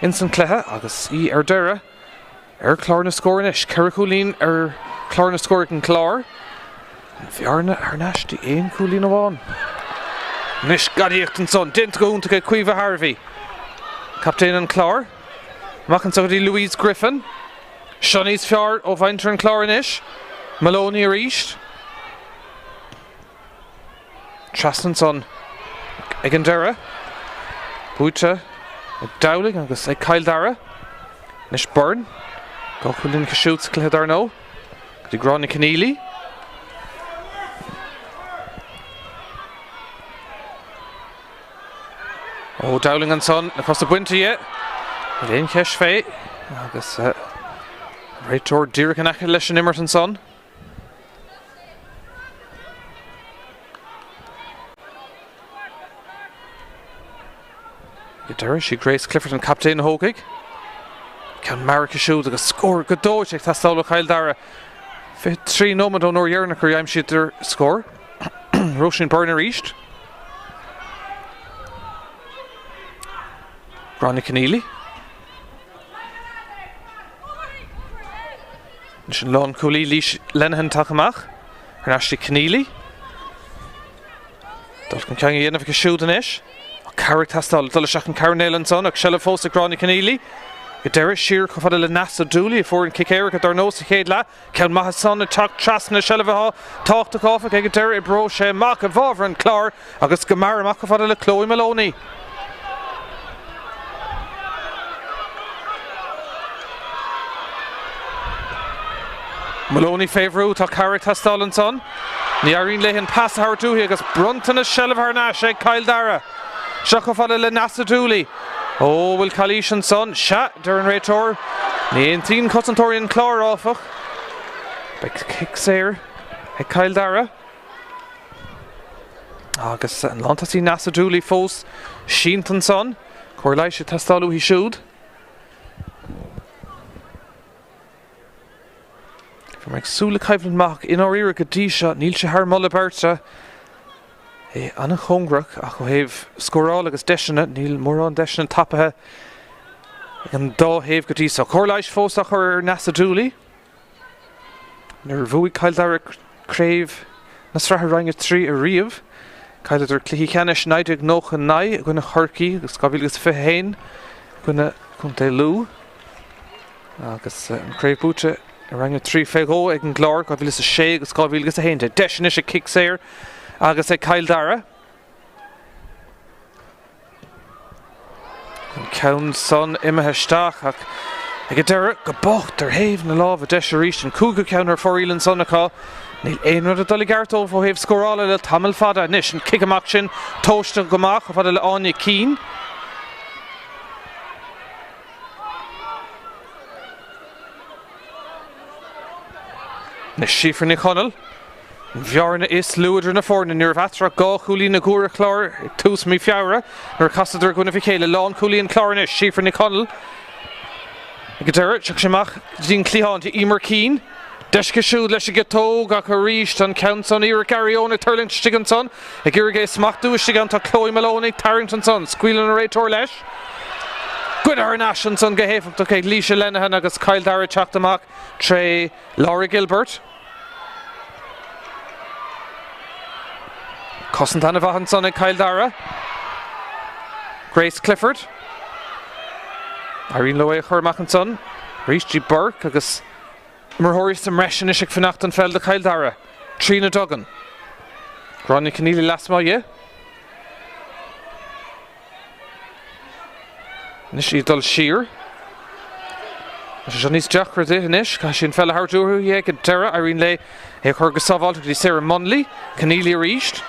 A: in san clethe agus í ar Dara. Ar Clár na scóir inis, ceithre cúlín ar Clár na scóir an Clár. An bhearna ar neistí éon cúlín amháin. Nis gadíocht an son, dint go únta go cuimh Harvey. Captain an Clár. Machan sagadi Louise Griffin. Shawnee's fiar ó bhaintear an Clár inis. Maloney a ríist. Trasnan son ag an Dara. Búta ag Dowling agus ag Cail Dara. Nis Byrne. Gochulín cisiúd sa Cluichí Dara nó. Gdí Gráinne Keannais. Ó Dowling an son across the buinte yet. Léon ceis fé agus réitor Dúrc an acha leis an immert an son. Dara sí Grace Clifford an captain hógaigh. Ceann Marc Cisiúd agus scór go dóid ag tastáil Cail Dara. Fé 3 nómad ó nóir dhearnach ar aim siad ar scór. Roinn Byrne a ríist. Gráinne Keannais. Nis an lán cúlí lís Lenahan tachamach ar náistí Keannais. Dul gan ceann dhéanamh go siúd an isis. Carrick tastal dul seach an Carnell an son ag Shellah fós a Gráinne Keannais. Go Dara siar go fada le nasa dúlí fór an Chiacéiricha dar nó sa chéad le. Ceann maithe son a trasna Shellah tácht áfach ag Dara I bro sé mac a bhábhar an Clár agus go mar amach go fada le Chloe Maloney. Maloney favourú tá Carrick tastal an son. Ní arín leihin pass thar dúthaí agus bruntan a Shellah ar náis ag Cail Dara. Seach go fada le nasa dúlí. Ó bhfuil Cailís an son, se dar an réitor. Ní an tín cosantóirí an Clár áfach. Beag Kick Sair ag Cail Dara. Agus an lantasí nasa dúlaí fós Síntan son. Corlai sé testáú hí siúd. For meid súla caibhlan mach in áíra go dtí seo níl sé thar molla berta. Anna chongrach ach go héobh scóráil agus deisina níl mór an deisina tapathe an dá héobh go dtí seo. Corlai sé fós a chur nasa dúlaí. Nuair bhuaigh Cail Dara craobh na Sraith Roinn 3 a riamh. Caileidir Cluichí Ceannais 9 an 9 gona chorcaí agus scabhílagus fi hain gona chunta lú agus an craobh búte Roinn 3 fegó ag an Clár gabhílagus a sé agus scabhílagus a hainte deisina sé kick séir agus ag Cail Dara an ceann son imethe isteach ach ag a deire go bocht ar héamh na lámh a deis a ríist an cúga ceann ar forílann son acha níl éonrad a dul i gceart ó bh héobh scórála le tamil fada níos an kick amach sin tóiste gomach a fada le áine cín. Nis sífar ní chonal. Bhearna is luidir na fórna nuair bhatra gá chúlí na gúra Clár tús mí fiabhra nuair castadidir gona fi chéile lán chúlí an Clár nis sífar ní chonal. Ag a deire teach semach dín clíáin imar cín. Deisce siúd leis go tóg ach a ríist an ceann son íra Garionach Turling stigan son ag iargé smachú stigan tá Chloe Maloney Tarrington son scuileann a réitor leis. Good ar an asan son go héfacht ag Líse Lenehan agus Cail Dara teachtamach tre Laura Gilbert. Cosint anna bhahan son ag Cail Dara. Grace Clifford. Irene Lowe churmach an son. Rhys G. Burke agus Marthóirí sa mreisin is ag fannacht an fel de Cail Dara. Trína Duggan. Gráinne Keneally lasma ye. Nis í dul siar. Is níos deachra de inis, ca sin fel hartúrú ye go deire Irene le ag chur go sábháilte dí Sarah Munley, Keneally a ríist.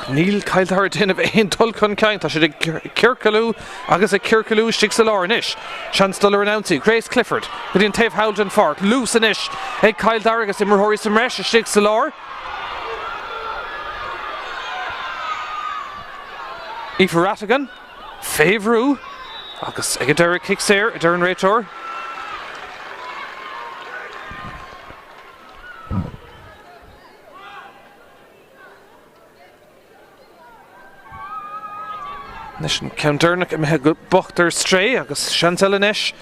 A: Níl Cail Dara déanamh éon dul chun ceint tá sé ag Circalú agus ag Circalú stig sa lár inis. Seans dul ar announcí Grace Clifford go dtíon taobh Howden Fark lús inis ag Cail Dara agus i Marthóirí sa mreis a stig sa lár. Aoife Rattigan féhrú agus ag a deire kick séir a deir an réitor. Nis an Counternach im he go bochtar stray agus Chantal inis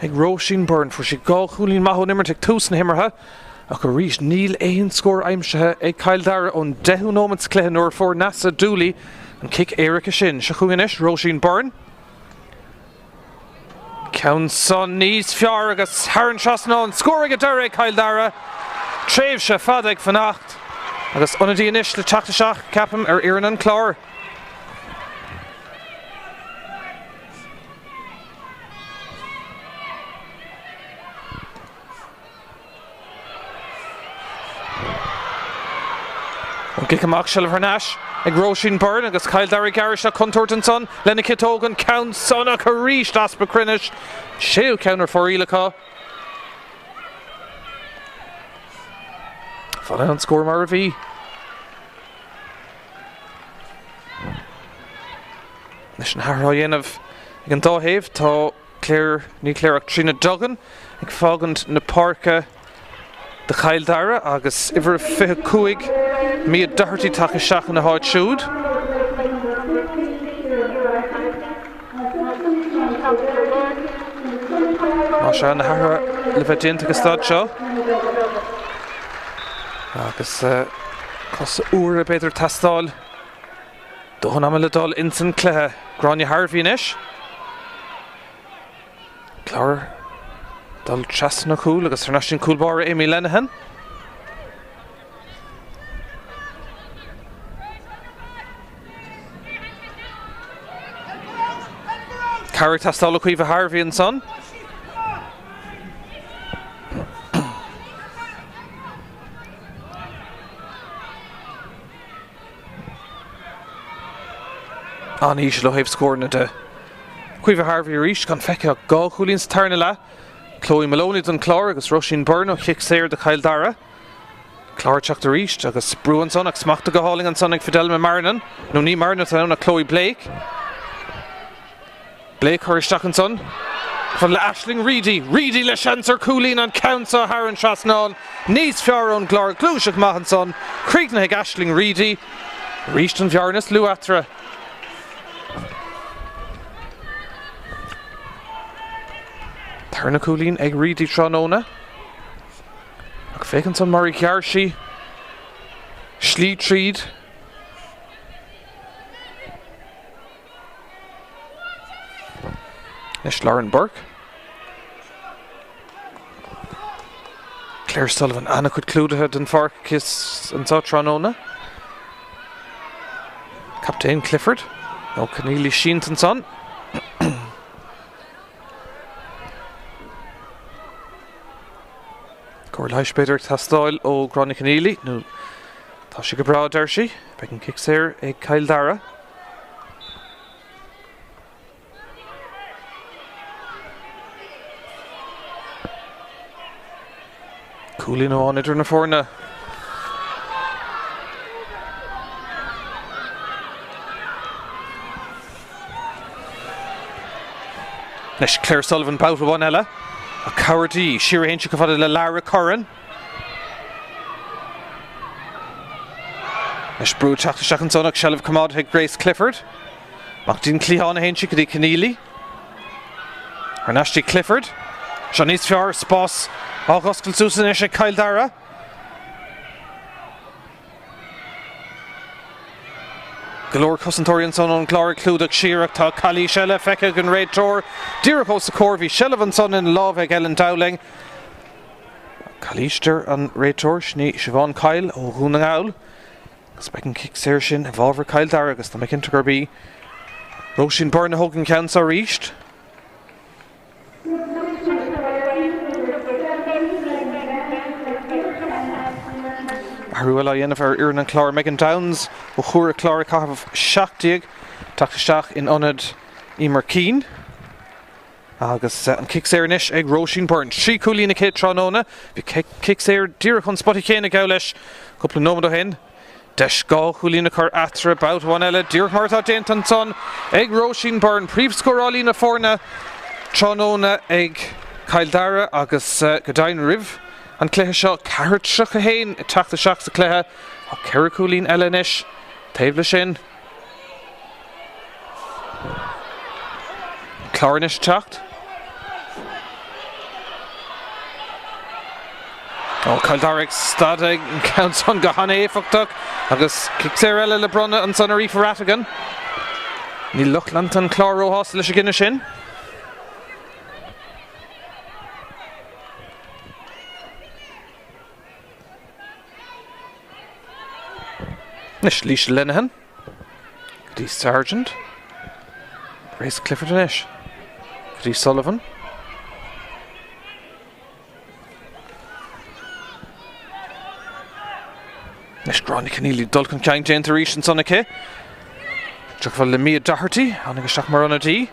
A: ag Roisin Byrne for si gá chúlín maithó nimmert ag tús na himmartha ach go rís níl éon scór aimsethe ag Cail Dara ón 10 nómans cléthe nuair fór nasa dúlaí an kick éiricha sin se chuin inis Roisin Byrne. Ceann son níos fear agus Haran Trasná an scór ag a deire ag Cail Dara tréimh se fad ag fannacht agus onadí inis le Tráchtaire capam ar Iarán an Clár. Gic amach Shelf Nash ag Roisin Byrne agus Cail Dara Garish a Contorton son Lenny Kitogan Count son a Carish Aspa Crinish Shale counter for Ilaka Fala an score mar V Nis an Harroyenov ag an dáhéh tá Clár ní Clárach Trína Duggan ag fágant na Páirce de Cail Dara agus iver fi cuaig mi a doherty take seach na háid siúd. Má se na hara le bheith déanta go stad seo. Agus cos úr a beidir tastáil dóhan am le dal insan cléthe Gráinne Harvey inis. Clár dal trasna cool agus ar nasin coolbára Amy Lenehan. Carrick tastáil a chuomh Harvey an son. Ní se le héobh scór na de chuomh Harvey a ríist gan feice gá chúlín sa tarna le. Chloe Maloney don Clár agus Roisin Byrne ó chic séir de Cail Dara. Clár Tráchtaire ríist agus brúan son ag smachta go háling an son ag Fidel me Marnan. No ní Marnan tan a Chloe Blake. Blake chuiristeach an son. Fan le Aisling Reedy. Reedy le seansar Coolín an Countsa Haran Trasnán. Níos fear ón Clár Cluichí mahan son. Creigna ag Aisling Reedy. Ríist an bhearnas Luatra. Tarna Coolín ag Reedy Tróna. Ag fécinn son Murray Cearshi. Slí Tríd. Is Lauren Burke. Claire Sullivan, Anna could clúdathe den Farkis an tá Tróna. Captain Clifford. No Keneally Sheenton son. Cor Leichbeidir Tastáil ó Gráinne Keneally. No, tá si go brá Dershi. Began kicks here ag Kyle Dara. Coolín ó an idir na fórna. Nes Claire Sullivan bout one ella. A cowardí, Shira Hinch go fada le Lara Curran. Nes brú Tráchtaire an son ag Shelf Commod ag Grace Clifford. Machtín Clíhána Hinch go dí Keneally. Arnashti Clifford. Sianís fear spás Ágoscail Susan is ag Kyle Dara. Galore Cussentorian son on Clár Clúdach Shearach tá Cali Shella Fecca gan Raid Tor. Dira Hosa Corvi Shelavan son in Love ag Ellen Dowling. Calíster an Raid Tor Shni Siobhan Kyle ó Húnang Owl. Specken kick Sershin evolver Kyle Dara agus tá McIntyre B. Roinn Burn Hogan Council reached. Arúil a dhéanamh ar Iarna Clár Megan Downs ó chuair Clár Cahabh seachtaíag Tactaisteach in Onad Emer Keane agus an kickséirnis ag Roinn Burn trí Coolín ag Tróna bhí kickséir díreach chun spotí chéna gá leis cúpla nómad ó hen deis gá Coolín chur atra bout one eile díreach martá déantan son ag Roinn Burn príomhscórálaí na fórna Tróna ag Kyle Dara agus Godain Riv. An Cluichí seo ceart seach a héin i Tactaisteach sa Cluichí ó ceir Coolín eile inis taobh sin. Clárnis teacht. Ó Kyle Dara ag stad ag an count son go hana éifeachtach agus kickséir eile le bronna an son a ríomh ratagan. Ní luchlant an Clár ó hásta leis a gine sin. Nish Leisha Linehan, Dee Sargent, Grace Clifford and Ish, Dee Sullivan, Nish Gráinne Keneally Dulcan Cain Jane Therese and Sonica, Chuckful Lemia Doherty, Aniga Marona D,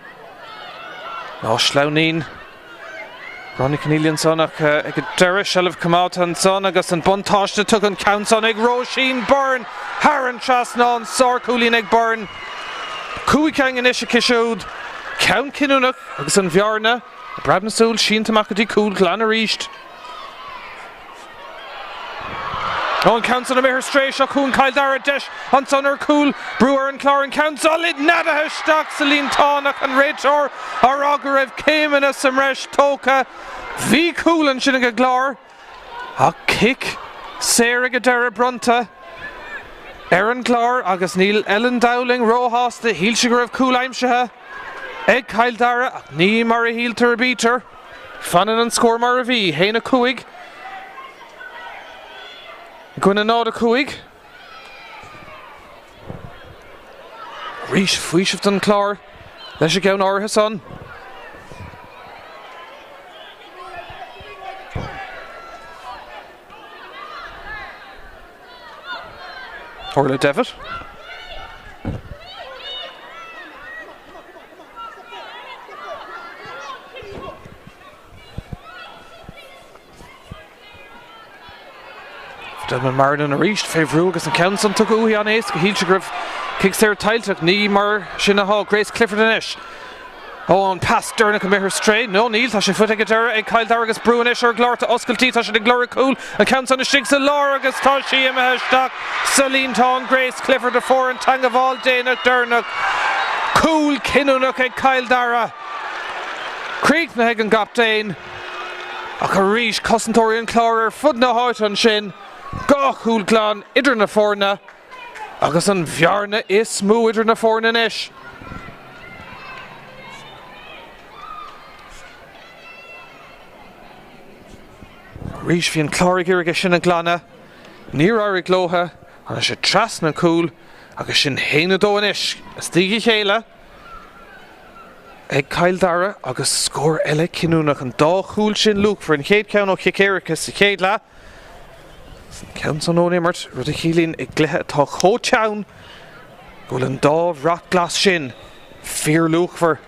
A: Nosh Launin, Gráinne Keneally and Sonach, Dara Shelf Commod and Son, Agus and Buntosh took on Count Son, Roinn Burn. Haran Trasnán, Sár Coolín ag Burn. Cuaigh an isise Kishod. Count Kinunach, agus an Bhearna. Brabna Soul, Sheen Tamakati Cool, Glana Ríist. On Count on a Meher Streish, Coon Kyle Dara Desh, on Sonner Cool, Brewer and Clár and Count Solid, Nadaha Stock, Celine Tánach and Rachor, Aragarev Cayman as Samresh Toka, V Cool and Shinaga Clár. A kick, Sarah Gadara Brunta. Aaron Clár agus Neil Ellen Dowling Rojas the heel sugar of Cool Aimshaha Eg Kyle Dara Ní mar a heel to a beater Fannin and score mar a V Haina Cuig Gwyna nod a Cuig Rísh Fuishifton Clár Leis a gawn Orha son Orla Devitt. Dylan Martin a reached Favreau agus an Council took uhi on ace Hilchegrif kicks there Tiltuk knee mar Shinna Hall Grace Clifford and Ish. Oh, and pass Domhnach and her straight. No, Neil, Tasha foot a Dara, a Kyle Daragus, Brunish or Glár to Osculty, Tasha the Glory Cool, and counts on the Shigs of Laragus, Tashi, Emma Hashtak, Celine Tawn, Grace, Clifford, the four, and Tang of all Dana, Domhnach, Cool, Kinunuk, and Kyle Dara. Creek, Nahagan Gopdane, a Carish, Cossentori and Clár, Foot no Hout on Shin, Go, Cool Clan, Idra na Forna, Agus an Vjarna is smooth Idra na Forna Nish. Reach fion Clár Girga sin an Glana, Níor Áirigh Lótha, and she trasna cool, agus sin héna dó an ish, Stigi Chéile, ag Kyle Dara, agus score eile Cinúnach an dá cool sin Luke for an chéad count ó Chichéricus sa chéadla. Counts on O'Nimmert, rud a chilín ag glithe atá chó teann, gúil an dá rat glas sin, fear Luke for.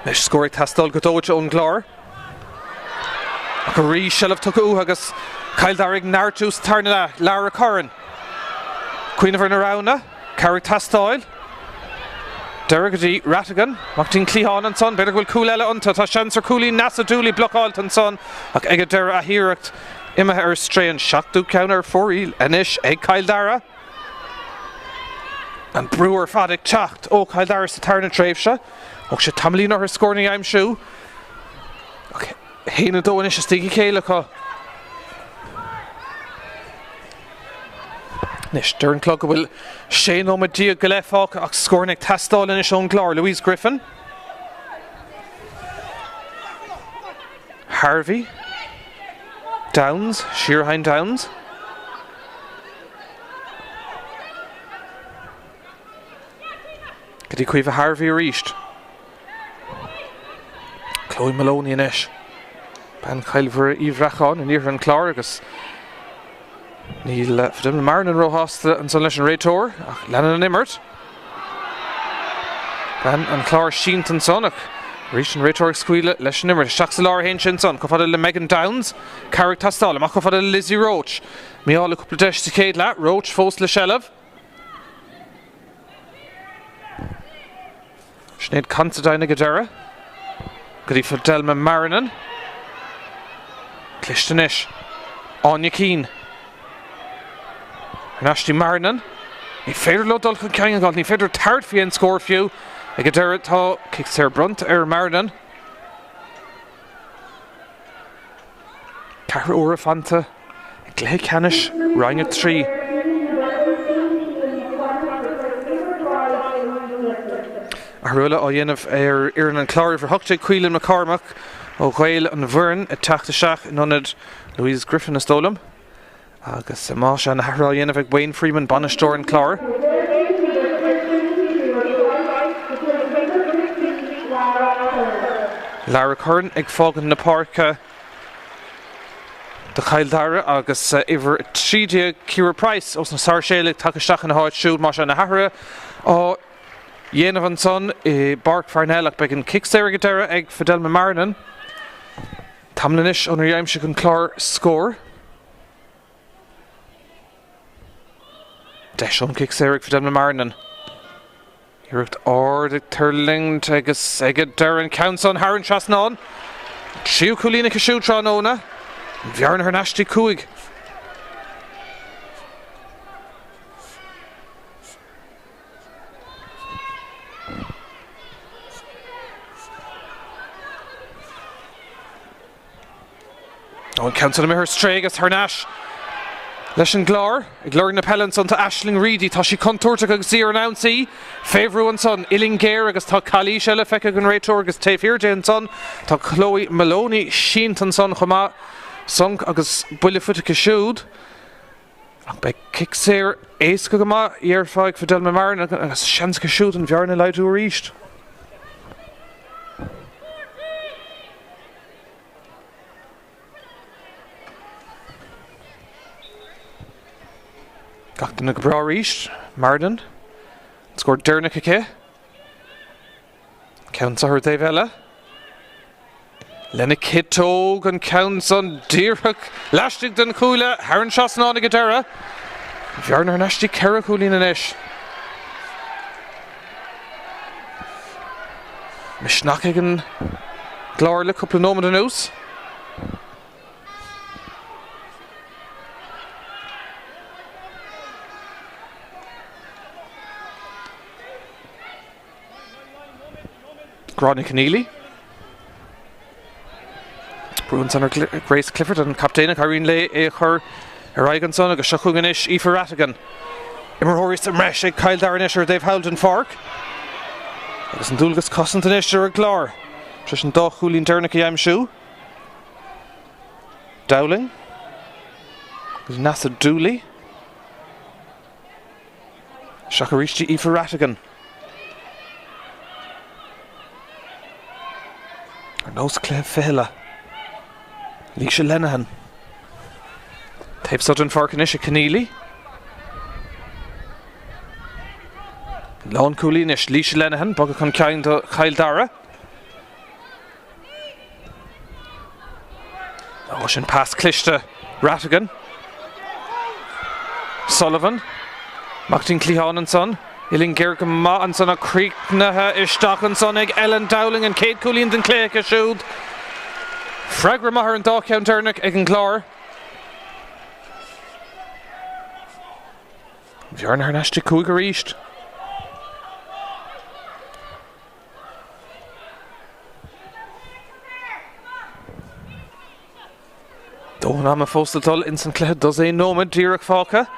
A: Leis scorig tastal go dóid ón Clár. Ach a rí shelf tuca agus Kyle Darrig Nartus Tarnada, Lara Corrin. Queen of Narowna, Carrick Tastal. Derrigadí Rattigan, Martin Cleon and son, better will cool Ella unta, Tashanser Cooley, Nasa Dooley, Blockalt and son, ach Egadera Ahiracht, Imma her strain, Shakdu counter, Foril, Anish, Egg Kyle Dara. And Brewer Fadik Chacht, oh Kyle Dara Satarna Travesha. Och she Tamlina her scoring I'm shoe. Okay, Hena do anish Stigi Chéile. Nish Dern Clug will Shane O'Madia Galefok och scoring Tastal anish on Clár Louise Griffin. Harvey Downs, Sheerhine Downs. Could he quive Harvey reached? Chloe Maloney and Ish. Ban Kyle for Eve Rachon and Iran Clár agus Neil for them Martin and Rohasta and Sunlish and Raytor. Lennon and Immert. Ban and Clár Sheenton Sonic. Reach and Raytor Squeal Lesh and Immert. Shaxalar Hinchin Son. Kofada Le Megan Downs. Carrick Tastal. Makofada Lizzie Roach. Míchéal Kupladesh to Kate Lat. Roach Fos Le Shelev. Schneid Considine Gadera. Goody for Delma Marinan. Clichtonish. Anya Keane. Nashti Marinan. He favored Ludol Kangan, he favored Tartfi and score few. Gadera Ta kicks her brunt Marinan. Cara Orafanta. Ceannais, Roinn at 3. Arula ó dhéanamh Iran an Clár for Huckte Quillan McCormack ó Ghail an Bhern at Tráchtaire nonad Louise Griffin a Stolam agus Máis an Hará dhéanamh ag Wayne Freeman Banistor an Clár. Lara Curran ag fágan na Páirc de Kyle Dara agus iver tríide Ciara Price os na Sarshélig Tráchtaire na Háid siúd Máis an Harra ó Dhéanamh an son Páirc Parnell ach beag an kickstare Dara ag Fidelma Marinan. Tamlanish on Riamshik and Clár score. Deshon kickstare Fidelma Marinan. Hirucht Ord Turling Tegas Egad Darren counts on Haran Trasnon. Shiu Kulina Kashutran Ona. Vjarn Hernashti Kuig. Oh, counts on her Stragus Hernash. Leshan Clár, Glór na Pellants onto Aisling Reedy, tá she contourta go zero announcy. Favreau and son, Illinger agus tá Cali Shella Fecca and Raytor agus Tafir and son, tá Chloe Maloney Sheenton son choma, sunk agus Bullefoot Kashud. Be kicks here, Ace Gugama, year 5 for Delma Marin, agus Shans Kashud and Vjarna Lidu reached. Gachtan na Bra reached, Marden. Scored Domhnach ake. Counts on her Davella. Lena Kittog and counts on Deireach. Lashtig den Coola. Haran Shasnanig Dara. Bjarnar Nashti Kera Coolin and Ish. Mishnakigan Clár le couple nomen de news. Gráinne Keneally. Bruins on her Grace Clifford and Captain Irene Lay her Arigan son agus Shachuganish Aoife Rattigan. Immer Horis and Resh Kyle Daranish Dave Howden Fark. Agus an dúlgus cosint an Isher a Clár. Tris an doch Chulín Domhnach am shoe. Dowling. Agus Nasa Dooley. Shakarishti Aoife Rattigan. Nose Clef Fehla. Líosa Lenehan. Tape Sudden Farkanish Keneally. Lán Coolinish Líosa Lenehan. Bogga con Kyle Dara. Ocean pass Clishta Rattigan. Sullivan. Mactin Clehan and son. Illing Gergam Ma and son of Creek Naha Ishtach and son Eg Ellen Dowling and Kate Coolin and Clay Shoot. Fragra Maher and Dock Count Domhnach Eg and Clár. Bjarnar Nashti Cougar East. Domhnach Fostaltol in St. Clair does a nomad Deireach Falca.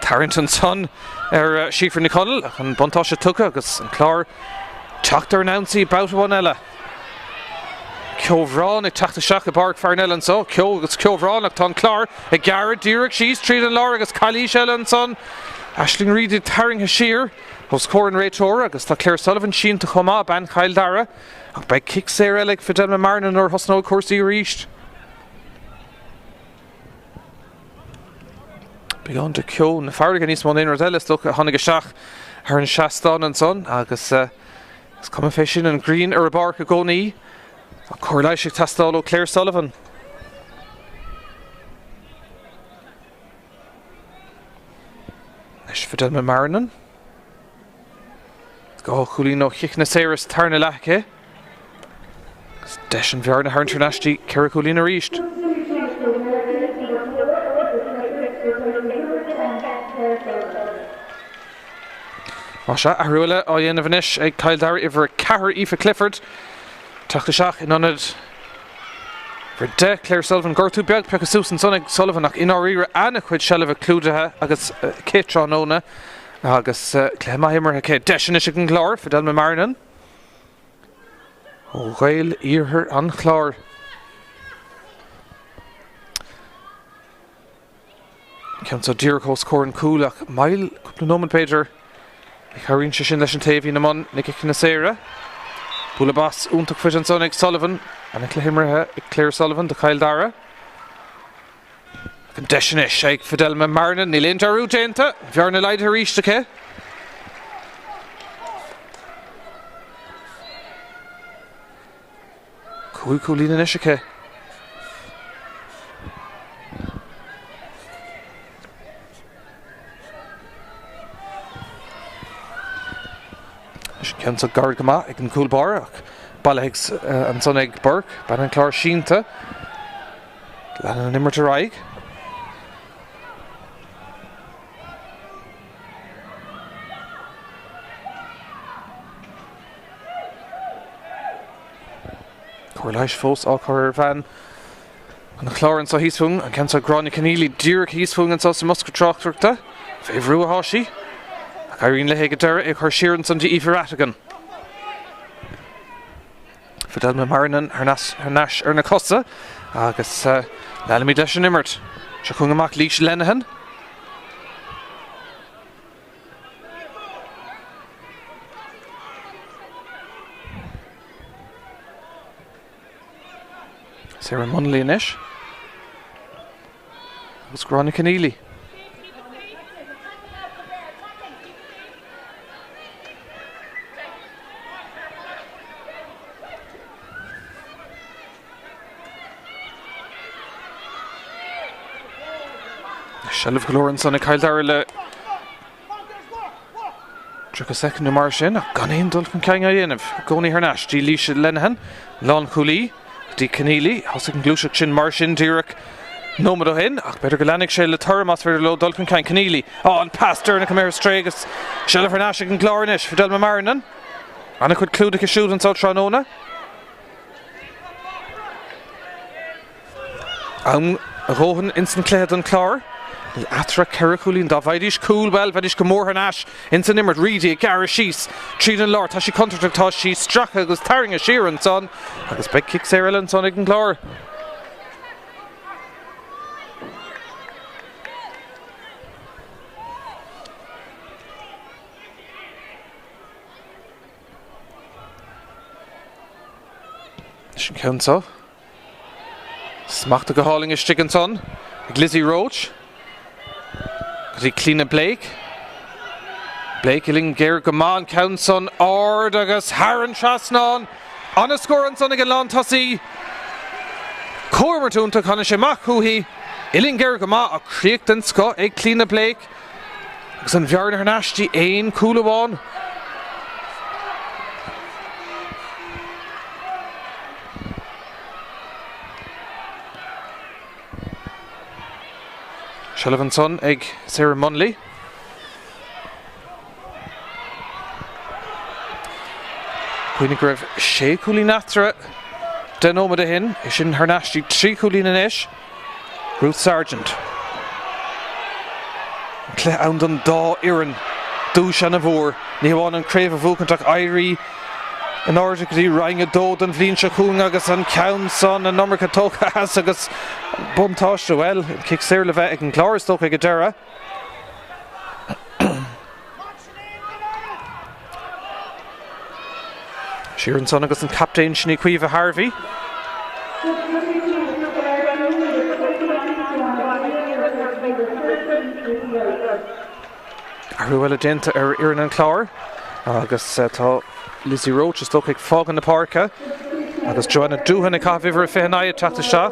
A: Tarrington's son Schiffer Niconnell and Buntasha Tucka agus and Clár Tráchtaire Nancy about one ella. Ceannais ag Tráchtaire Seach a Páirc Parnell and so agus Ceannais ag Ton Clár a Garrett Deireach she's treated Laura agus Cáilíoch and son Aisling Reid Tarring Hashir was scoring Raitor agus tá Claire Sullivan Sheen to Choma ban Kyle Dara ag by kick Sarah like Fidel Marnan or Husno Corsi reached. Beyond the Ceannais na Fargan is Monin Rodellis look at Honega Shach her and Shaston and son agus it's coming fishing and green or a bark a go knee. Corlaishik Tastalo Claire Sullivan. Nish Fidel Marnan. Go Chulino Chichnaceris Tarnalake. Desh and Bjarnar her international Kerakulina reached. Masha Arula Oyen Vanish ag Kyle Dara iver Cahar Aoife Clifford. Tráchtaire Seach in onad for de Claire Sullivan Gortu Beag Pecasus and Sonig Sullivan ach in Orira Anna quid Shelva Cluichí agus Kitron Ona agus Clemahimmer Hake Deshinish and Clár Fidel Marnan. Oh Gail Earher an Clár. Counts of Deireach scoring cool ach mile couple of nomen pager. Harin Shishin Leshan Tavi Naman Nikki Sarah. Pulabas Untuk Fish Sonic Sullivan and a Claire Sullivan to Kyle Dara. Deshinish Sheikh Fidel Marnan Nilinta Rutenta Bjarnar Light Harish to Ke. Kulina Nishike. Kent of Gargama, I can cool bar, Balahigs and Sonig Burke, Banan Clár Sheenta, Lana Nimmer to Raig. Corlaish Fos, Alcor Van, and the Clár and so he's swung, and Kent of Gráinne Keneally, Deireach he's swung and so some Muscat Tráchtaire, Favorua Hoshi. Irene Lehega Dara ag her Sheeran son to Aoife Rattigan. Fidel Marnan her Nash Erna Costa agus Lalami Deshan Immert. Shakungamak Líosa Lenehan. Sarah Munnelly Anish. Agus Gráinne Keneally. Shelf Glór and son of Kyle Dara le Druk a second to mar sin gan éon dul chun ceanga dhéanamh gcónaí Harnais dí líise Lenahan lán Cluichí dí Ceannais thosaigh an glúiseach sin mar sin díreach nómad ó hin ach beidir go leannig sé le tuairim as féidir le dul chun ceann Ceannais an pass Dara come here straight agus Shelf Harnais an Clár inis for Del Marinan anna chud clúdacha siúd an South Tróna an rohan instant cléad an Clár the atra Caraculín da bhaidís cool bell bhaidís go mór Harnais insa nimmert Reedy Gara Shees tríd an Lár tá sí contract tá sí stracha agus taring a Sheeran son agus big kick Sarah Lynn son ag an Clár sin ceann Smacht go háling is stick an son Glizzy Roach He clean Blake iling Ger Gaman Counson Ord agus Haran Trasnon on a score on son again Lon Tossi Cormertún to Conishimach who he iling Ger Gaman a creaked and Scott a clean Blake agus an Bjarne Harnais ein cool one Sullivan son ag Sarah Munley Queenie Griff sé cúlí natra den ómada hin is sin Harnais trí cúlí na ish Ruth Sargent Cle ann don dá iran dúis an a bhór ní bháin an craobh a bhúcantach Airí an áirde go dtí Roinn a dód an bhlín se cún agus an ceann son an number catócha has agus buntáiste well kick Sarah le bheith ag an Clár tócha ag a Dara Sheeran son agus an captain sinna cuimh Harvey Arhuela dénta Iran an Clár agus tá Lizzie Roach is tócha ag fág an na Páirce agus Joanna Dúhan ag cábhíhar a Ceannais Tráchtaire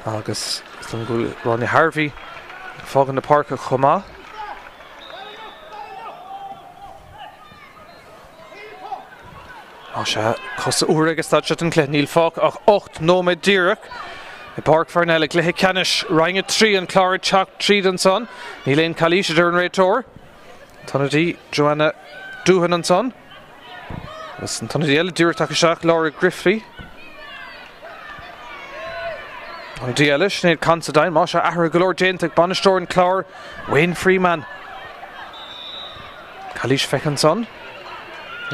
A: agus an gúil Ronnie Harvey fág an na Páirce chomá se costa uair agus tá an clé níl fág ach 8 nóméid díreach I Páirc Parnell ag Cluichí Ceannais Roinn 3 an Clár teach tríd an son ní léon Calíise ar an réitóir Tannadí Joanna Dúhan an son agus an tannadí eile díreach take seach Laura Griffey Tannadí eile snéad Considine má se ahar go leor déint ag banistóir an Clár Wayne Freeman Calíise feic an son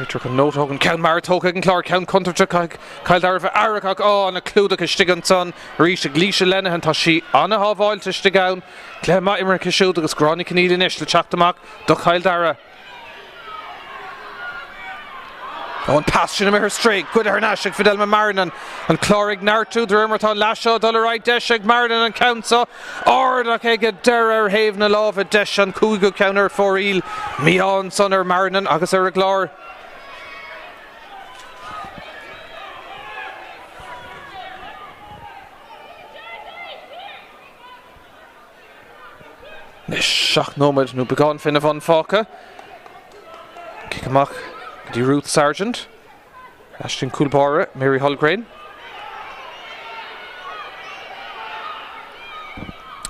A: Truk an nót an ceann mar tócha an Clár ceann contrate Kyle Dara Arach ach an a clúdacha stig an son rís a glíise Lenahan tá sí anna hábháilte stig ann Clé má imar siúd agus gráinnig cníd inis le teachtamach do Kyle Dara an pass sin her straight good Harnais ag Fidel Marinan an Clár ag náirtú de rimartá leisio dul a right deis ag Marinan an countsa ardach ag a Dara ar haimh na lámh a deis an cúigiú ceann ar fóríl Míchéal son ar Marinan agus ar a Clár Seach nómad nó beagán fin a bhain fáca Kick amach dí Ruth Sargent Ashton Coolbara Mary Holgrain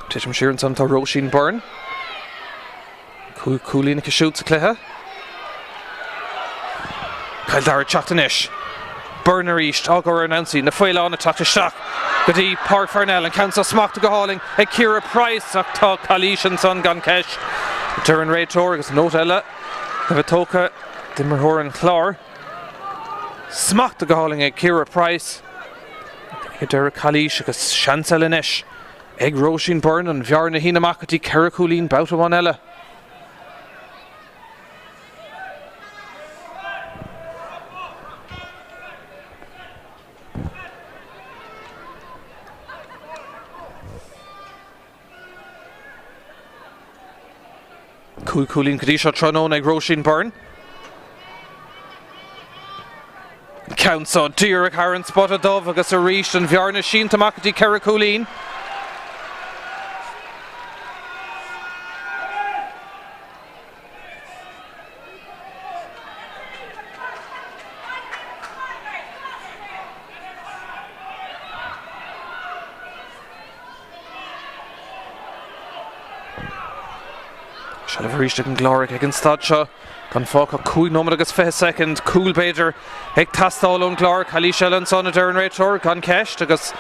A: Tisham Sheeran son tá Roisin Byrne Coolína siúd sa cluiche Kyle Dara teachtanis Byrne ar íist águr an ansaí na foiile anna teachta seach go dtí Páirc Parnell an ceann smacht go háling ag Ciara Price ach tá Calíise an son gan ceis Dur an réitóir agus nót eile na bheith tócha Dimmerthóir an Clár smacht go háling ag Ciara Price ag Dara Calíise agus seansel inis ag Roisin Byrne an bhear na hínamach go dtí Caraculín bouta bhain eile Coolín go dtí seo trónón ag Roisin Byrne Council, Deireadh Haran spot a dove agus a reached and Bjarna Sheen Tamakati Kerricoolín. Shall have reached an Gloric against Stadshaw. Gan fág a cúig nómad agus 5 second. Cool Beidir ag tastáil ón Clár. Chalí Ellenson a Darren Réitor gan ceist agus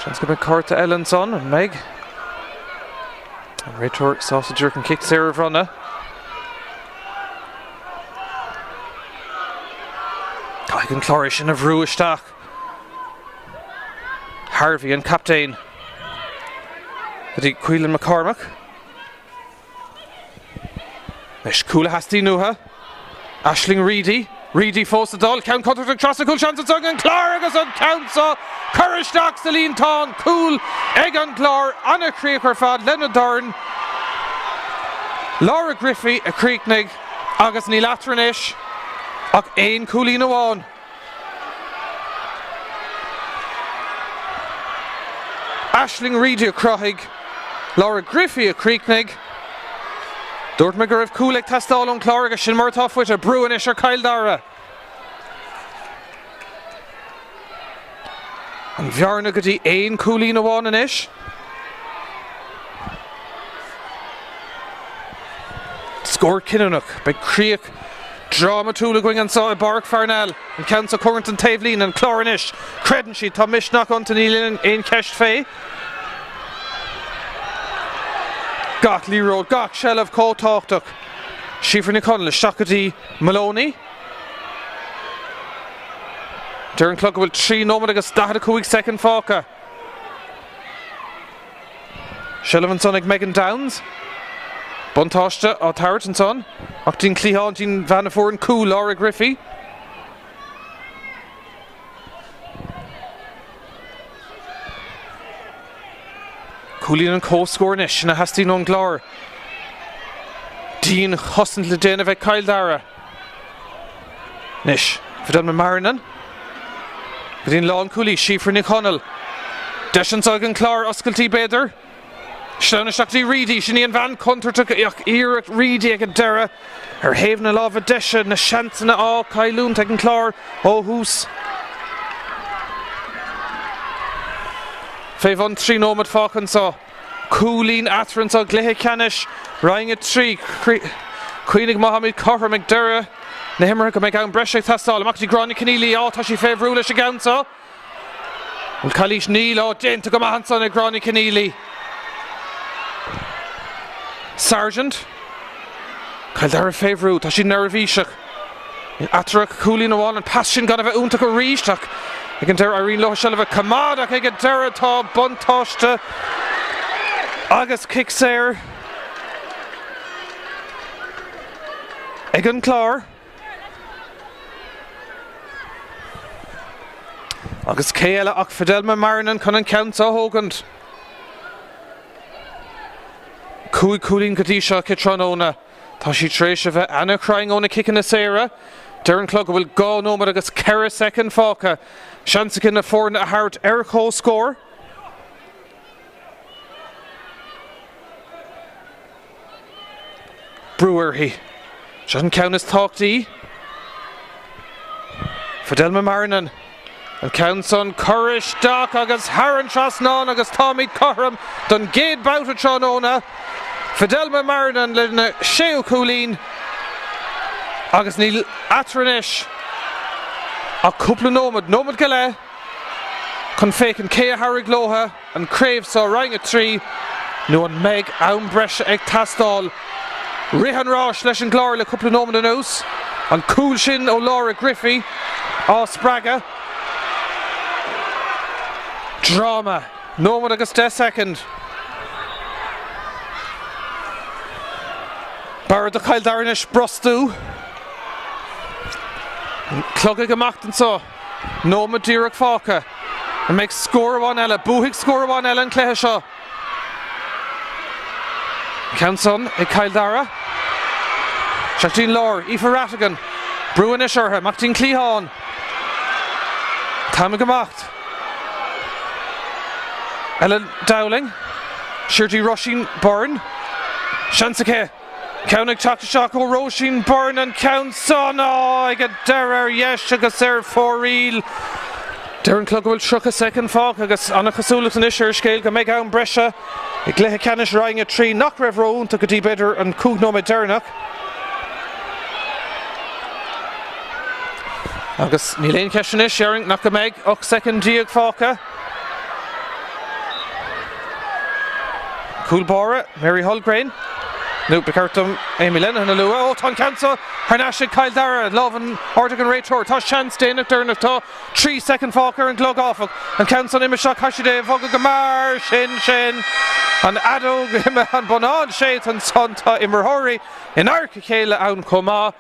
A: seans go bit Corta Ellenson and Meg. And Réitor sausage can kick Sarah Vronna. Caigan Clóris in a Vrúisteach. Harvey and captain. Ydy Quillan McCormack. Nish Coola Hasti Nuha. Aisling Reedy fós a dul. Count Cutter across the cool chance at Suggan. Clár agus an count so. Courage Dax the lean ton. Cool. Egan Clár. Anna Creeper Fad. Leonard Dorn. Laura Griffey a Creeknig. Agus Neil Atranish. Ag ein Coolín Awan. Aisling Reedy a Crohig. Laura Griffey a Creeknig. Dúirt me gur raibh cúil ag tastáil ón Clár agus sin mar táfuid a brúin is ar Cail Dara. An bhearna go dtí éon cúlín amháin inis. Scór Cinnanach be Críoch drama túla going an sá i Páirc Parnell an count sa current an taobhlín an Clár inis. Credan si tá misnach an tanílinn éon ceist fé. Gach Lee Road, Gach Shell of Cótáchtach. Sífar na Connell, Shakati Maloney. Darren Clug will 3 nómad agus 12 second fáca. Shelavan son ag Megan Downs. Buntáiste á Tarrant an son. Ach dín Cluichí dín Vanafór an Cool Laura Griffey. Coolín an cóscóir nish na hastín ón Clár. Dín chosint le déana bheith Cail Dara. Nish, fydal me Marinan. Fydín lán Coolí, Sífar na Connell. Deisian sag an Clár, Oscailtí Beidir. Slán Seachtí Reedy, sin íon van contartach ach Iarach Reedy ag an Dara. Ar haimh na lábh deise na seansanna á Cailún ag an Clár ó hús. Féh an 3 nómad fácan sá. Coolín Atrans á Cluichí Ceannais. Roinn at 3. Cuinig Mohammed Corham ag Dara. Na himar go meid an breise tastáil. Amachtaí Gráinne Keneally á tá sí féh rúla a gan sá. An Chalís Níl á déanta go maithan san ag Gráinne Keneally. Sergeant. Cail Dara féh rú, tá sí nervhíiseach. Atrach Coolín amháin an pas sin gan a bheith únta go ríisteach. Ag an Dara Irene Loha Shell of a Kamada ag an Dara tá buntáiste agus Kicksair ag an Clár agus Céile ach Fidelma Marinan chun an count á hógant. Cúig Coolín go dtí seo Kitranóna. Tá sí tréis a bheith anna crying óna kickin na Sarah. Darren Clug will go nómad agus 4 second fáca. Seansacin na fórna a hart Ercho score. Brewer he. Sean Ceannais Táchtaí. Fidelma Marinan. And counts on Courage Doc agus Haran Trasnán agus Tommy Coram. Dun Gade Bouta Trónóna. Fidelma Marinan lena Sheo Coolín. Agus Neil Atranish. A couple of nómad go le. Chun fécin Céa Harrig Loha and Crave saw Roinn at 3. Nu an Meg ann breise ag tastáil. Rihan Rosh leis an Clár le couple of nómad an ús. An Cool sin ó Laura Griffey á Spraga. Drama. Nómad agus 10 second. Barra de Cail Darnish Brostú. Clug ag amacht an sá. Nómad Deireadh fáca. And makes score 1 ella. Búthigh score 1 ella an Cluichí seo. Canson ag Cail Dara. Seachtain Lár, Aoife Rattigan. Brúin is ortha, Mactin Cluichán. Táime gemacht. Ellen Dowling. Shirty Roisin Byrne. Shansaké. Counting Tráchtaire go Roisin Byrne and counts on. I get Dara yes agus for real. Darren Clug will truck a second fog agus anna chasúlacht an isir scéil go méid ann breise. I gcluichí Ceannais Roinn a trí nach raibh Roinn go dtí beidir an cúgnó me Domhnach. Agus ní léon ceisian is sharing nach go méid 8 second díag fáca. Coolbára, Mary Holgrain. No, becartum Amy Lennon and Lua. Oh, Ton Canso, Harnashig, Kyle Dara, Lovin, Ortigan Rachor, Tosh Chance, Dana Durnach to 3 second Falker and Glug Offok, and Canson Imashak Hashide, Voga Gamar, Shin, and Ado and Bonan, Shade and Santa Immerhori, in Míchéal Aun Coma.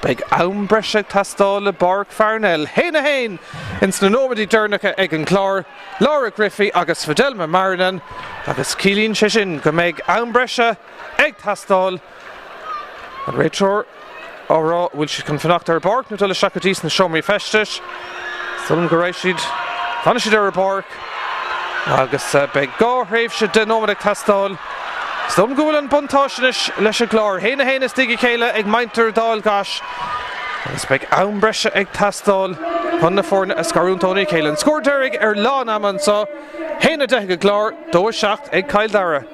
A: Big Aun Breshek Tastol, Páirc Parnell, Hain, in Snanomedy Durnach, Egan Clár, Laura Griffey, Agus Fidelma Marinan, Agus Keeleen Shishin, Gomeg Aun Bresha, Egg Tastol, and Rachor, Ora, will she confinact her bark, Nutella Shakadis and Shomri Festish, Sullen Garashid, Vanishid her bark, Agus Big Go, Rave should denomadic Tastol. Stum goal an buntáisinish leis a Clár. Hain is digi chéile ag maintar dál gas. Agus beag ann breise ag tastáil chun na fórna a scarún Tony Chéile. Scór deirg lán aman so hain a deich a Clár, 2-7 ag Kyle Dara.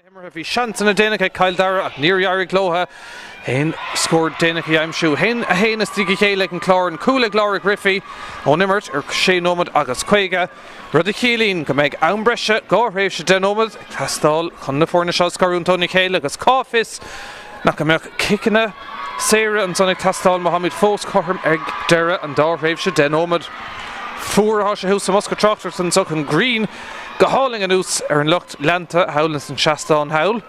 A: If he chance in a Domhnach Kyle Dara near Yari Gloha, Hain scored Domhnach Yamshu. Hain a Hain is Míchéal and Clár and Coola Glóra Griffey. Onimmert Shea Nomad Agus Quega. Rodichelin can make Aumbresha go Raisha Denomad. Castal Connaforna Shots Carun Tony Kale Agus Coffis. Nakamek Kikina. Sarah and Sonic Castal Mohammed Fos Corham Egg Dara and Dar Raisha Denomad. Four Hasha House of Muscat Tráchtaire and Suckin Green. Gahauling and Oos in Lucht Lanta Howlands and Shasta on Howl.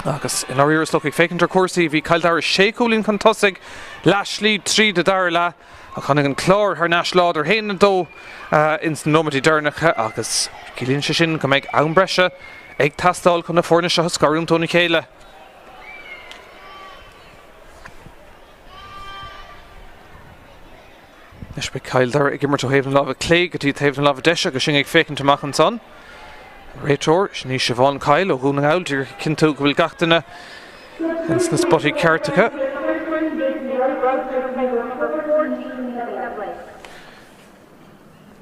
A: Agus in our ears looking fake intercourse vi Kyle Dara Shea Coolin Contusig Lashley 3 de Dara a Connigan Clár her Nash Lauder Hain and Do instant nomadi Domhnach Agus Gillian Shishin can make Aumbresha Egg Tastal Connaforna Scarun Tony Kayla. Is be Kyle Dara gimmer to Haven Lava Clay gati Haven Lava Desha gashing ag fake into Machan son. Raitor Shni Siobhan Kyle o Hunang Owl dear Kinto will Gachtana instant spotty Cartica.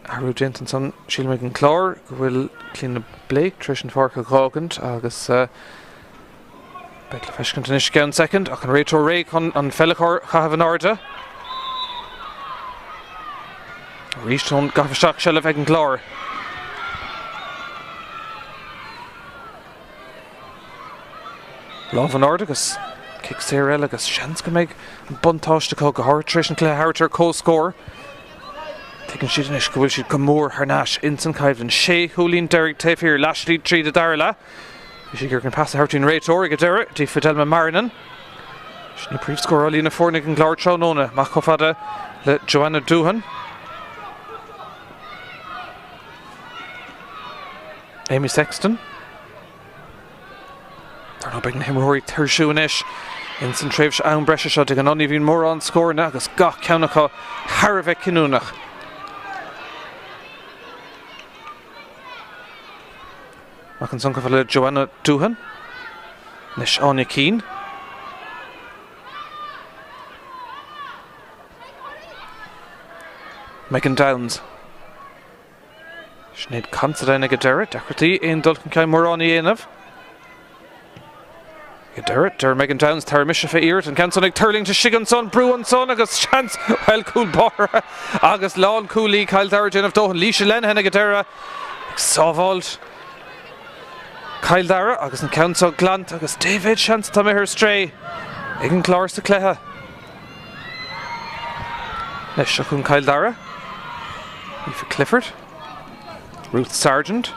A: Haru Jenkinson she'll make Clár will clean the Blake Trish and Farka Gogant Agus Beckle Fishkin to Nishgan second. I can Raitor Rake on Felachor Havanarda. Reached on Gaffashak Shell of Egg and Clár. Love and Ardagus kicks here Elagus Shans can make Buntosh to Cog Hartrish and Clay Harter co-score. Taking sheet in Ishka will she come more Harnash Inson Kyvin Shea Hulin Derek Tafe here Lashley 3 to Darla. She can pass the Hartin Ray Tori Gadera to Fidelma Marinan. She brief score early in a Fornick and Clár Chaunona Machofada let Joanna Doohan. Amy Sexton. They're not bringing him Rory Tershuanish. Instant Travish Aumbresha shot taking on even more on score now because Gach Ceannais Haravek Kinunach. Machan Sunkafala Joanna Doohan. Nish Anya Keen. Megan Downs. Schneid Considine Gadera, Dacrity in Dulcan Kai Morani Enav. Gadera, Megan Downs, Tara Mishafa Eart, and Cansonig Turling to Shiganson, Bruin Son, Agus Chance, Well Cool Bora, Agus Lawn Cooley, Kyle Dara, Jen of Dohan, Leisha Lenhen Gadera, Sovald, Kyle Dara, Agus and Council Glant, Agus David Chance, Tommy Her Stray, Egan Clár to Cleha. Neshakun Kyle Dara, Aoife Clifford. Ruth Sargent.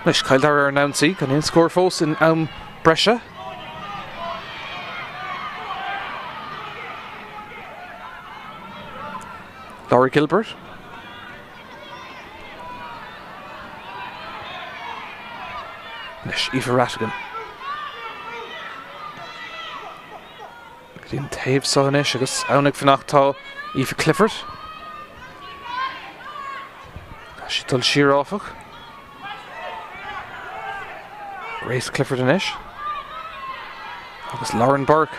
A: Nish Kyle Dara Nancy can in score force in Brescia. Laurie Gilbert. Nish Aoife Rattigan. Gdín Taobh Sohanish agus Aunig Fanachtá Aoife Clifford. She dul sheer offach. Grace Clifford and Ish. Agus Lauren Burke.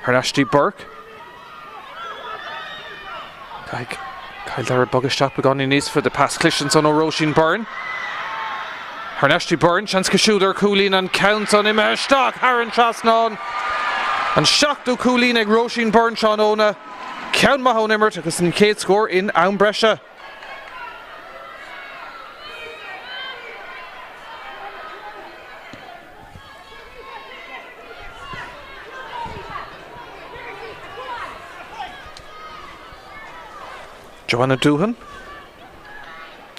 A: Hernashti Burke. Kyle Dara Bugashtat Begoni Nis for the pass Clishans on Roisin Byrne. Hernashti Byrne, chance Kashuder, Coolin and counts on him. Stock, Haran Trasnon. And Shocked Coolin ag Roisin Byrne Chaunona. Count Mahon Immert agus an Kate score in Aumbresha. Joanna Doohan.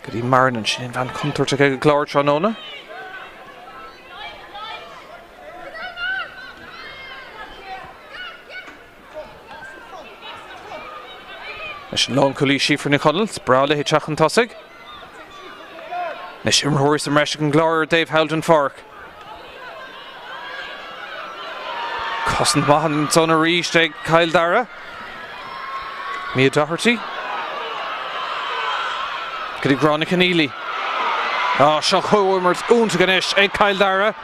A: Good Marin and Shane Van Cunter to get Clár Chaunona. Nishin Lón Cluichí for Niconnells, Brawley Hitchachan Tossig. Nishin Horace and Reshigan Clár, Dave Haldon Fark. Costin Mahan Son a Reach, Kyle Dara. Mia Doherty. Gdy Grána Keneally. Shock Howarmers, Unta Ganesh, Kyle Dara.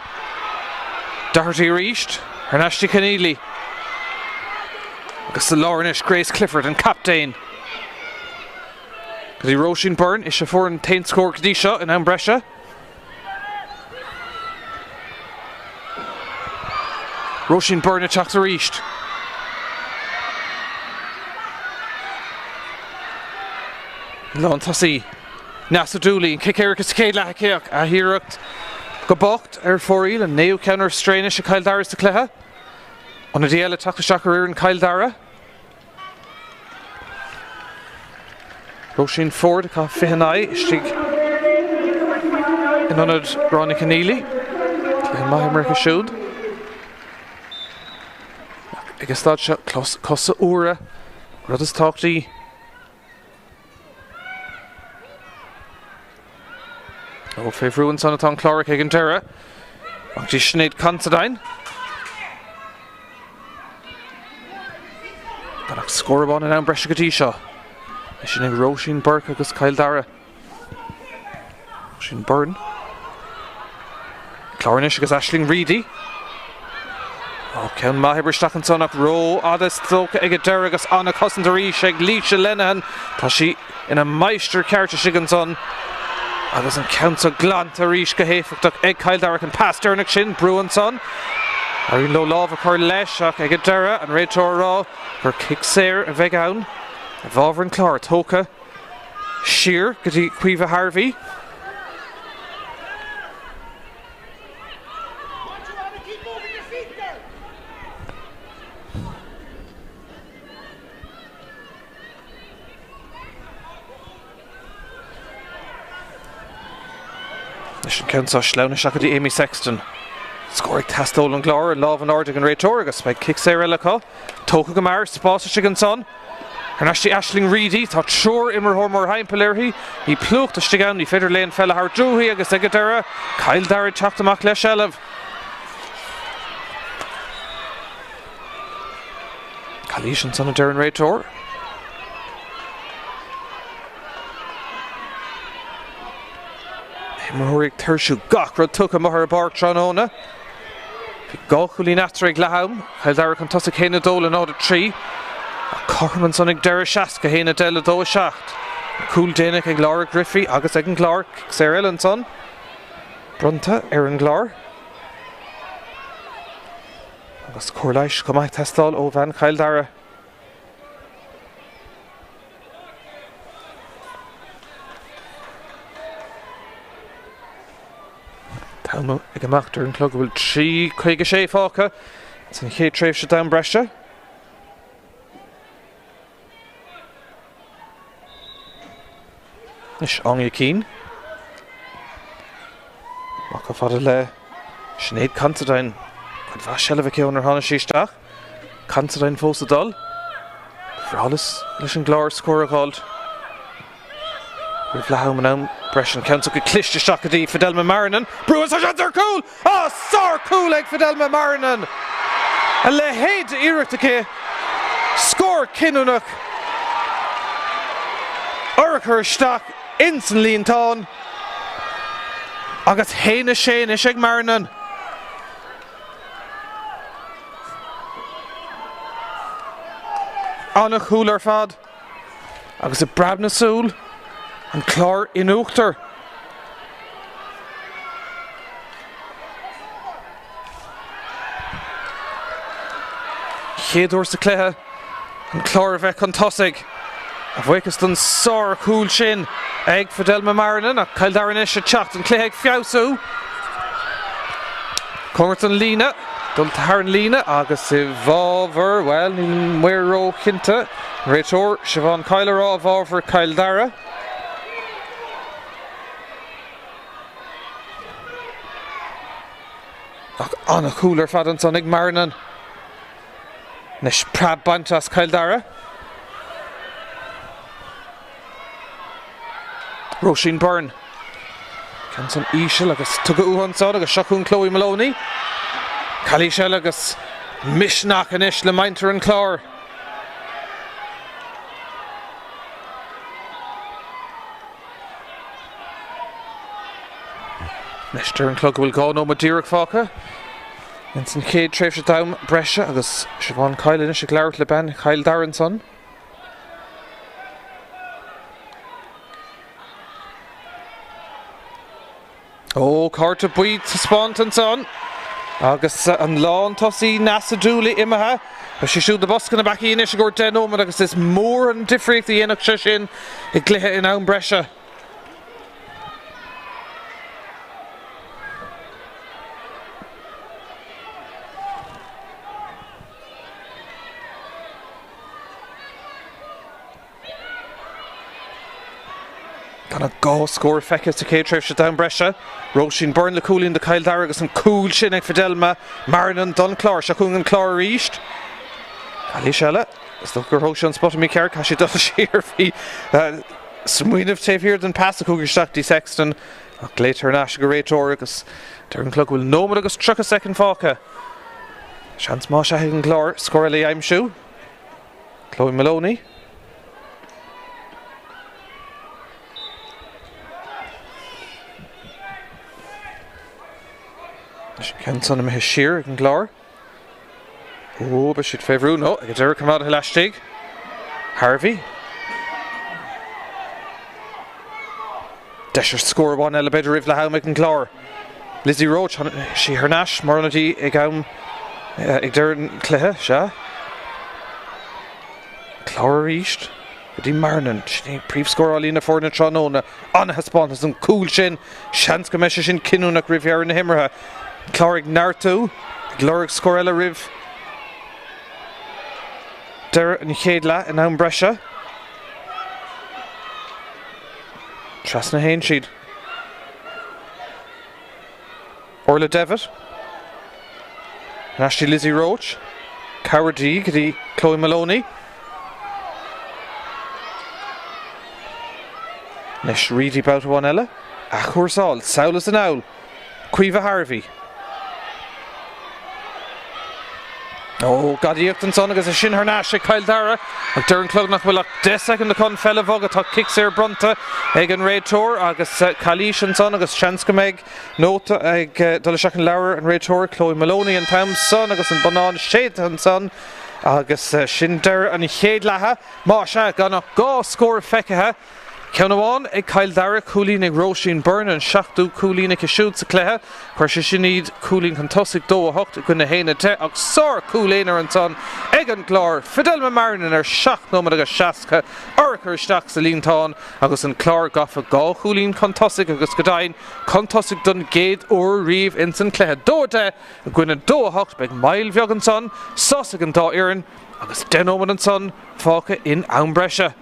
A: Doherty reached. Hernashti Keneally. Agus the Lornish Grace Clifford and captain. Gdy Roisin Byrne is for an 10 score Kadisha in Ambresha. Roisin Byrne at Chachta reached. Lon Tassi. Nasa Dooley and kick Eric Skela Hakiak a Hirukt. Gobocht Foil and Neo Counter Strainish a Kyle Dara's to Cleha. On a DL attack to Shakarir and Kyle Dara. Roisin Ford ka Ceannais Stig. In onad Ronnie Keneally. Clehan Mahimerka Shud. I guess that's Costa Ura. Ruddas Talkty. Oh, Faith Ruin son of Tom Clár and Dara. Actually, Sinead Considine. Got a score on and Ambresha Gatisha. Sinead Roisin Burke against Kyle Dara. Roisin Byrne. Clárnish against Aisling Reedy. Oh, Ceann Mahiber Stachan Sonach Ro Ada Stoke against Dara against Anna Cousin Dari Sheg Leisha Lenahan. Tashi in a Meister character Shiganson. Agus an council glant a ríis go héifeach ag Kyle Dara can pass Dernick sin Bruin son. Arin lo love a cur leisach ag Dara and Rachel Raw her kick sair a bheith ann. A bhábhar an Clár tóca Sheer gotí Cuiva Harvey. Nishin Council Shlauna Shakadi Amy Sexton. Scoring Tastol and Clár, Love and Ordig and Ray Torgus by Kick Sarah Laka. Toka Gamar, Spórt Shiganson. And actually Aisling Reedy, thought sure Immer Hormor Hain Pelerhi. He plucked the Stigan, the Feder Lane fella Hardruhi, Agus Dara. Kyle Dara Chaptamach Leshelev. Kalish and son of Darren Ray Tor. Mohorig Tershu Gachra took a Mohar Bark Tranona. Gochuli Natrig Laham, Hildara Contussa Hena Dole and Audit Tree. Corman Sonic Dara Shaska Hena Della Doa Shacht. Cool Danic and Laura Griffey, August Egan Clark, Sarah Ellenson. Brunta, Aaron Clár. August Corlish, Comac Testall, Ovan, Kyle Dara. Talmo ag amachtar an clog bhfuil 3 chuige sé fáca san chéad tréimh se dam breise. Is Anya Keane. Mach a fada le Sinead Considine chud bha seileadh céann ar tháinig síisteach. Considine fós a dul. Bhrealas leis an Clár scór a gáil. We've Laham and Brescian Council could clish the shock of the Fidelma Marinan. Brewers are cool! Oh, so cool like Fidelma Marinan! A le head Irritake. Score Kinunuk. Uraker Stock instantly in town. Agus Hena Shane Ishig Marinan. On a cooler fad. Agus a Brabna Soul. And Clár in Uachtar. Chéadúir sa Cléthe and Clár a bheith an tosig. A bhuicastan sár cool sin ag Fidelma Marinan a Kyle Dara is a chat and Cléthe ag fiasú. Cormerton Lína, dul Taharan Lína agus I bhábhar, well, ní muiró cinnte. Réitor, Siobhan Kylerá bhábhar Kyle Dara. On a cooler fadan son ag Marinan. Nish prab bantas Kyle Dara. Roisin Byrne. Canson Ishel agus tuga uhan son agus Shakun Chloe Maloney. Calishel agus Mishnach and Ish le Mainter and Clár. Nish Darren Clug will go no Madiric Fáca. Vincent Cade tréifh down Brescia agus Siobhan Peil in Clár mBan Kyle Daran son. Oh, Carter buid Spórt and son. Agus an lán tosí nasa dúla imethe. She siúd the bus gonna back in she go den ómad agus is mór an difriach the enach se sin I glithe in ann Brescia. Gonna go score feice to Cade tréifh down Brescia. Roinn burn le cúlín de Kyle Dara agus an cool sin ag fidelma Marinan don Clár Seachún an Clár ríist. Chalí seile is do gur hoise an spot Míchéal caiisi do siar bhí smuoinmh taobh hir den pass a cúgurteachtaí Sexton ach léitar an as go réitor agus dar an clog bhfuil nómad agus truch a second fáca. Seans má se an Clár scóir le aimsú. Chloe Maloney. Ken son his sheer and Clár. Oh, but she'd favour no. I get her come out of Hilastig. Harvey. Desher score one elevator if Lahaum and Clár. Lizzie Roach she her nash Mornity Egam Igdern Clehe Sha. Clár reached. But he Marnan, she pre score Alina Ford and Tronona. Anna has spawned some cool shin. Shans Gamesh in Kinunak Riviera and Himmerha. Clár Nartu, Glóric Scorella Riv Dara and Chéadla in ann Brescia. Trasna Hain Sheed Orla Devitt Ashley Lizzie Roach Cowardee Giddy Chloe Maloney Nish Reedy Bout one Ella Achorsal Saulus and Owl Cuiva Harvey. Oh, Gadiachtan son agus a sin her nash Kyle Dara ag Darren Clugnach will 10 second the con fella vog at kicks here Brunta ag an Réitor agus Kalish and son agus Chanska meg Nota ag Dolishak and Lauer and Réitor Chloe Maloney and Pam's son agus an Banan Shade and son agus Shinder and Chéadlaha Masha gonna go score fecaha Ceannais ag Kyle Dara cúlín ag Roinn burn and seachtú cúlín ag siúd sa cléthe chuir sé need cúlín chun tosig dó a hocht gona héine te ag sár cúléinar an son ag an Clár fidelma Marinan seach nómad agus seaca orchar isteach sa líntán agus an Clár gafa gá cúlín chun tosig agus godain chun tosig don géad ó riomh in san cléthe dó de a gona dó a hocht beag mail bheag an son sosig an dá iarn agus den ómad an son fáca in ann Brescia.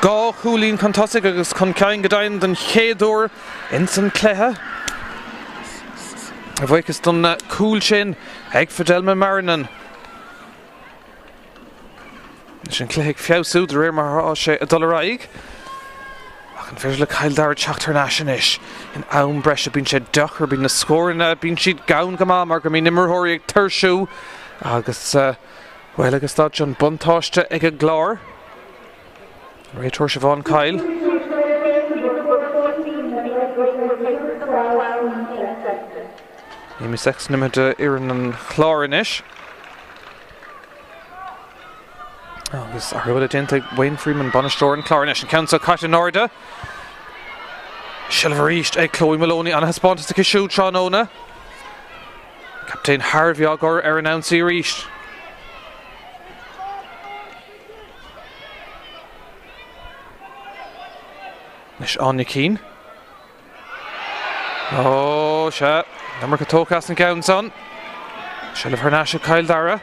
A: Gá chúlín contosig agus chun ceann go dainn den chéadúr in san cléthe. A bhaicas don cúil sin ag Fidelma Marinan. Sin cléigh fiosú de réir mar sé a dolaraig. Ach an féidir le Cail Dara Tráchtaire Ceannais in ann breise bín sé dochar bín na scóirna bín siad gabhann go mar go mí nimmerthirí ag tuirsú agus well agus tá John buntáiste ag a Clár. Réiteoir se bháin Cail. Ní 6 nimid iarn an Clár inis. Agus ar bhfuil a déanta Wayne Freeman Banisteoir an Clár inis an count caiite Norda. Silver East ag Chloe Maloney an haspátas a cisiú tránóna. Captain Harvey agur ar an ansaí East. Nis Anya Keane. Oh, se. Number go tócas an gabhann son. Silver Hernáise Cail Dara.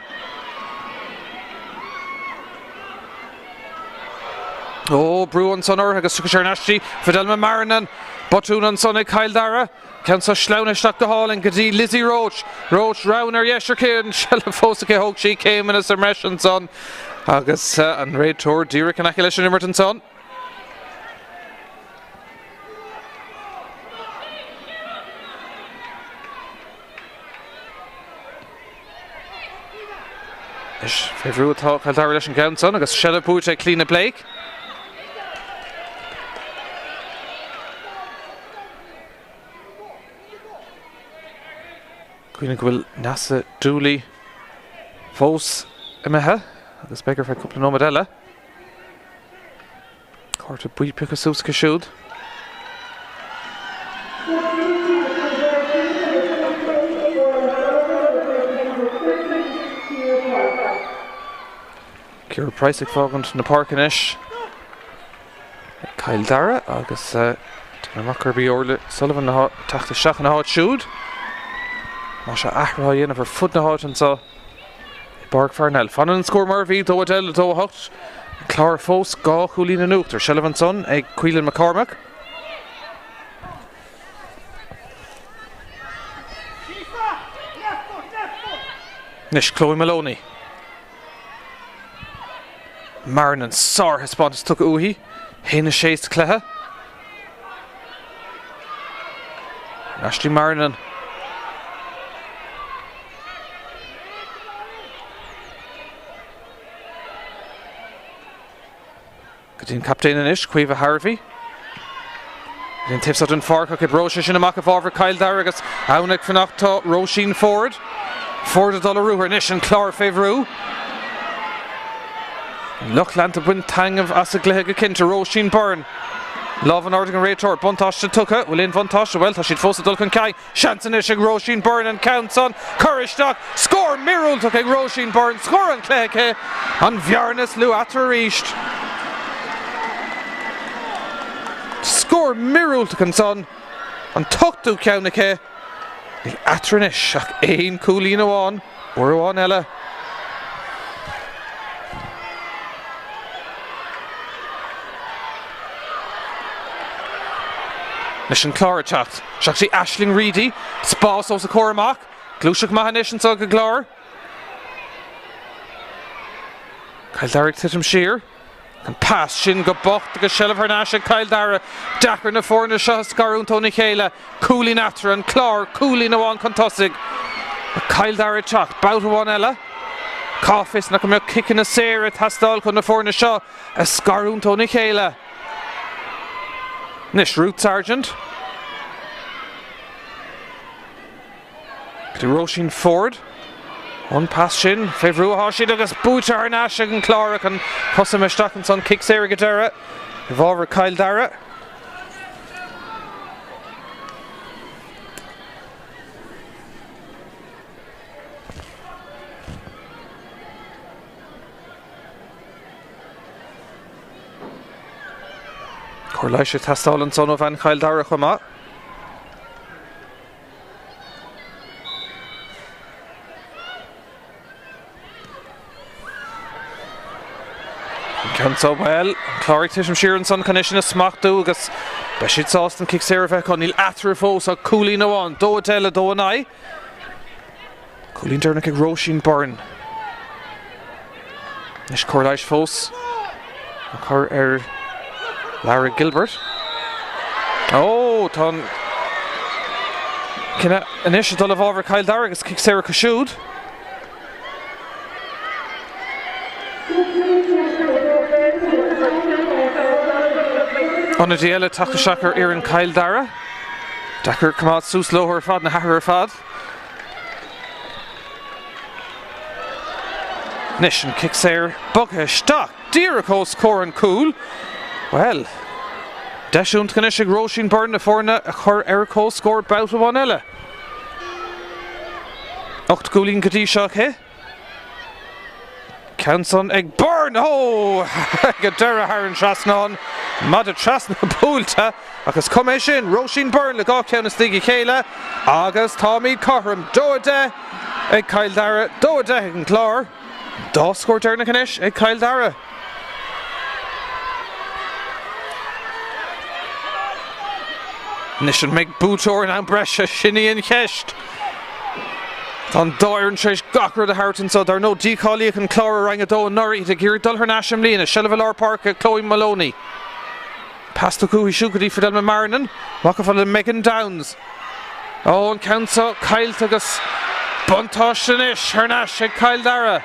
A: Oh, Bruin Sonor agus Ceannais Fidelma Marinan Botún an son ag Cail Dara Ceann sa sleaunisteach do hálinn go dtí Lizzie Roach round ar yeisir céan sell fósacha thóg sí céim as an reis an son agus an réiteoir díreach an aice leis an immert an son. Is féhrú atá Cail Dara leis an gabhann son agus sell púirt ag Cliona Blake. Cuoine go bhfuil Nasa Dooley fós imethe agus beagar fe cúpla nómad eile. Cárta buí pic a sús go siúd. Ciara Price ag fágant na Páirc inis. Cail Dara agus Domhnach bí orla Sullivan na teachta seach na háit siúd. Má se athraá dhéanamh ar fud na háit an sa Páirc Parnell. Fanan an scór mar bhí dó adil dó hocht. Clár fós gá chúlín na nucht ar Sullivan son ag Cuilan McCormack. Nis Chloe Maloney. Marinan sár hispátas tucha uí. Héna séist cléthe. Ashley Marinan. Godín captain inis, Cueva Harvey. Godín tips out an Farca ag Roisin sin amach a bhábhar Cail Dara agus annig fannachtá Roisin Ford. Ford a dollarú inis an Clár féhrú. Luchland a buin tang of as a glithe go cinnte Roisin Byrne. Love an organ réiteoir buntáiste tucha bhfuil in buntáiste well tá siad fós a dul chun cai. Seansan is ag Roisin Byrne an count son. Curisteach scór mirúil tucha ag Roisin Byrne scór an cléiche an bhearnas lu atar ríist. Scór mirúil tucha an son an tuchtú ceannacha ní atar inis ach éon cúlín amháin uair amháin eile. Nis an Clár chat. Seach sí Aisling Reedy. Spás os a córamach. Glúiseach maithis an sa go Clár. Cail Dara titim siar. An pass sin go bocht agus Silver Hernáise Cail Dara. Dachar na fórna seo scarúntó Míchéal. Cúlín atar an Clár. Cúlín amháin contosig. Cail Dara chat. Bout amháin eile. Cáfis na go mbeadh kicking a séir a tastáil chun na fórna seo a scarúntó Míchéal. Nis Root Sergeant. To Roisin Ford. One pass sin. Féhrú a háisiad agus búte ar Naise an Clár an cosam isteach an son kick séir go Dara. Bhábhar Cail Dara. Corlaise tastáil an son ó bhain Cail Dara chumá. Cansa well, Clár Tisham Sheeran son condition a smack dugas. Beshit Sausten kicks here of Econil Atrafo, so Cooley no on, Doatella do an eye. Cooley Dernick Roisin Burn. Nish Corlish Fos. Cor Larry Gilbert. Oh, Ton. Can initial of over Kyle Darragus kicks Sarah Kashood. On a Diella Tráchtaire Iran Kyle Dara. Dakar Kamat Sus Lower Fad and Hacker Fad. Nishan kicks there. Bugha Stock. Dirico score and cool. Well. Dashun Kanishig Roisin Burn the Forna a Cor Erico scored bout of Ella. Ocht Goolin Kadishak he. Canson Egg Burn. Oh, Dara Haran Trasnon. Mada Trasna Poolta. Agus Commission Roisin Burn le Gawk Ceannais Míchéal. Agus Tommy Cohram. Doade. Egg Kyle Dara. Doade and Clár. Daw scored Derna Kanish. Egg Kyle Dara. Nishan make Bootor and Ambresha Shinny and Kesht. On Doir and Trish Gawker the Harton, so there are no Decaliac and Clár Rangado and Nuri to Gear Dulher Nasham Lena, Shelvalar Park at Chloe Maloney. Past the Cooey Shukadi for Delma Marinan, Wakafal and Megan Downs. Oh, and Cansa Kyle Tagus Buntosh and Ish, Hernash and Kyle Dara.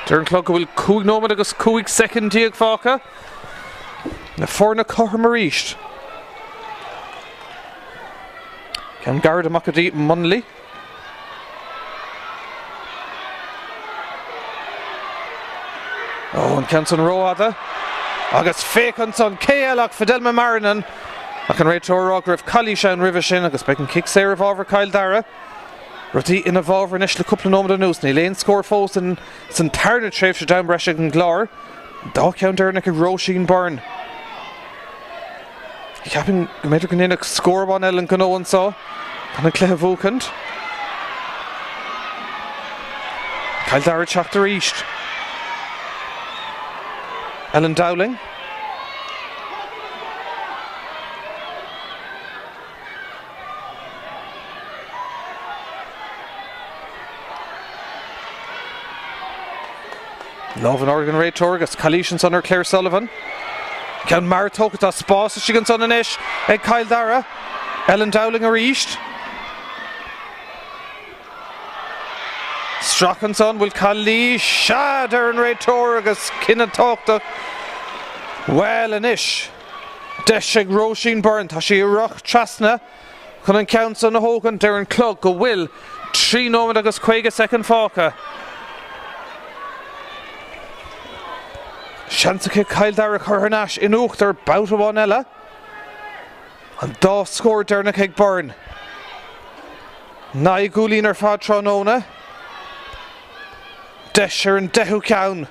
A: Darren Clug will Cooig Nomad agus Cooig second Diag Fáca. Na Forna Cohar Marisht. Can Garda Macadi Munley. Oh, and Kenson Roada. Agus Fakenson Kealak Fidelma Marinan. I can rate to Rogrif Kalishan Rivishin agus Becken kicks there of over Kyle Dara. Roti in a Volver initial couple of nomad news. Lane score falls and it's entirely trade for down Breshig and Clár. Dog counter Nick Roisin Burn. Capping Medric score one Ellen Gano and saw. And a Cleh Vokant. Kyle Dara Tráchtaire East. Ellen Dowling. Love and Oregon Ray Torgas, Kalishan son or Claire Sullivan. Can Maritoka Spas, she can son and ish. Ed Kyle Dara. Ellen Dowling or East. Strachanson will Kalisha Darren Ray Torgas, Kinna Talkta. Well and ish. Deshig Roisin Burn, Tashi Roch Trasna. Couldn't count on the Hogan, Darren Clug, go will. 3 Nomad agus Quaga second Fáca. Shansa Kyle Dara Hernash in Uchter bout of one Ella. And Daw scored Derna Keg Burn. Nai Goolin or Fatronona. Desher and Dehu Cown.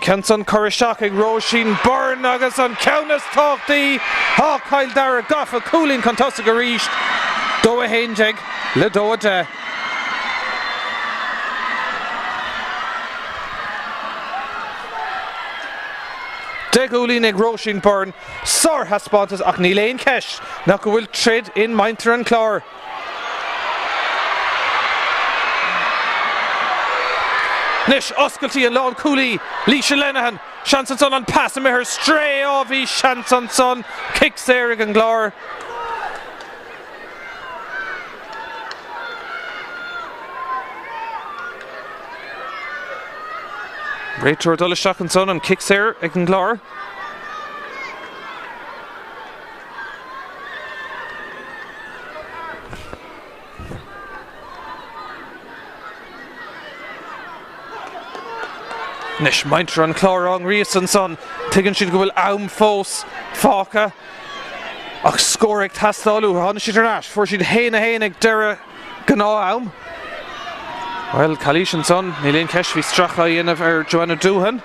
A: Kenson Corishakig Roisin Burn Agus on Ceannais Tráchtaire. Ha Kyle Dara Goffa Cooling Contosig Arish. Doa Hainjeg Le Doa De. Degulin ag Roisin Burn, Sir has spotted ach ní léin ceist, nach go bhfuil trid in Mainter and Clár. Nish Oscailty and Lán Cooley, Lísha Lenahan, Shanson on pass and her stray off his Shanson kicks there and Clár. Rachel Dulles and kicks there again Clár. Nish Mainter and Clár on Rieson taking she go will Aum Fos Fáca. Ach scorec Tastalu on she Ash for she'd Haina Dara Gná Aum. Well, Kalishan son, Nilain Keshvi Stracha in of her Joanna Doohan.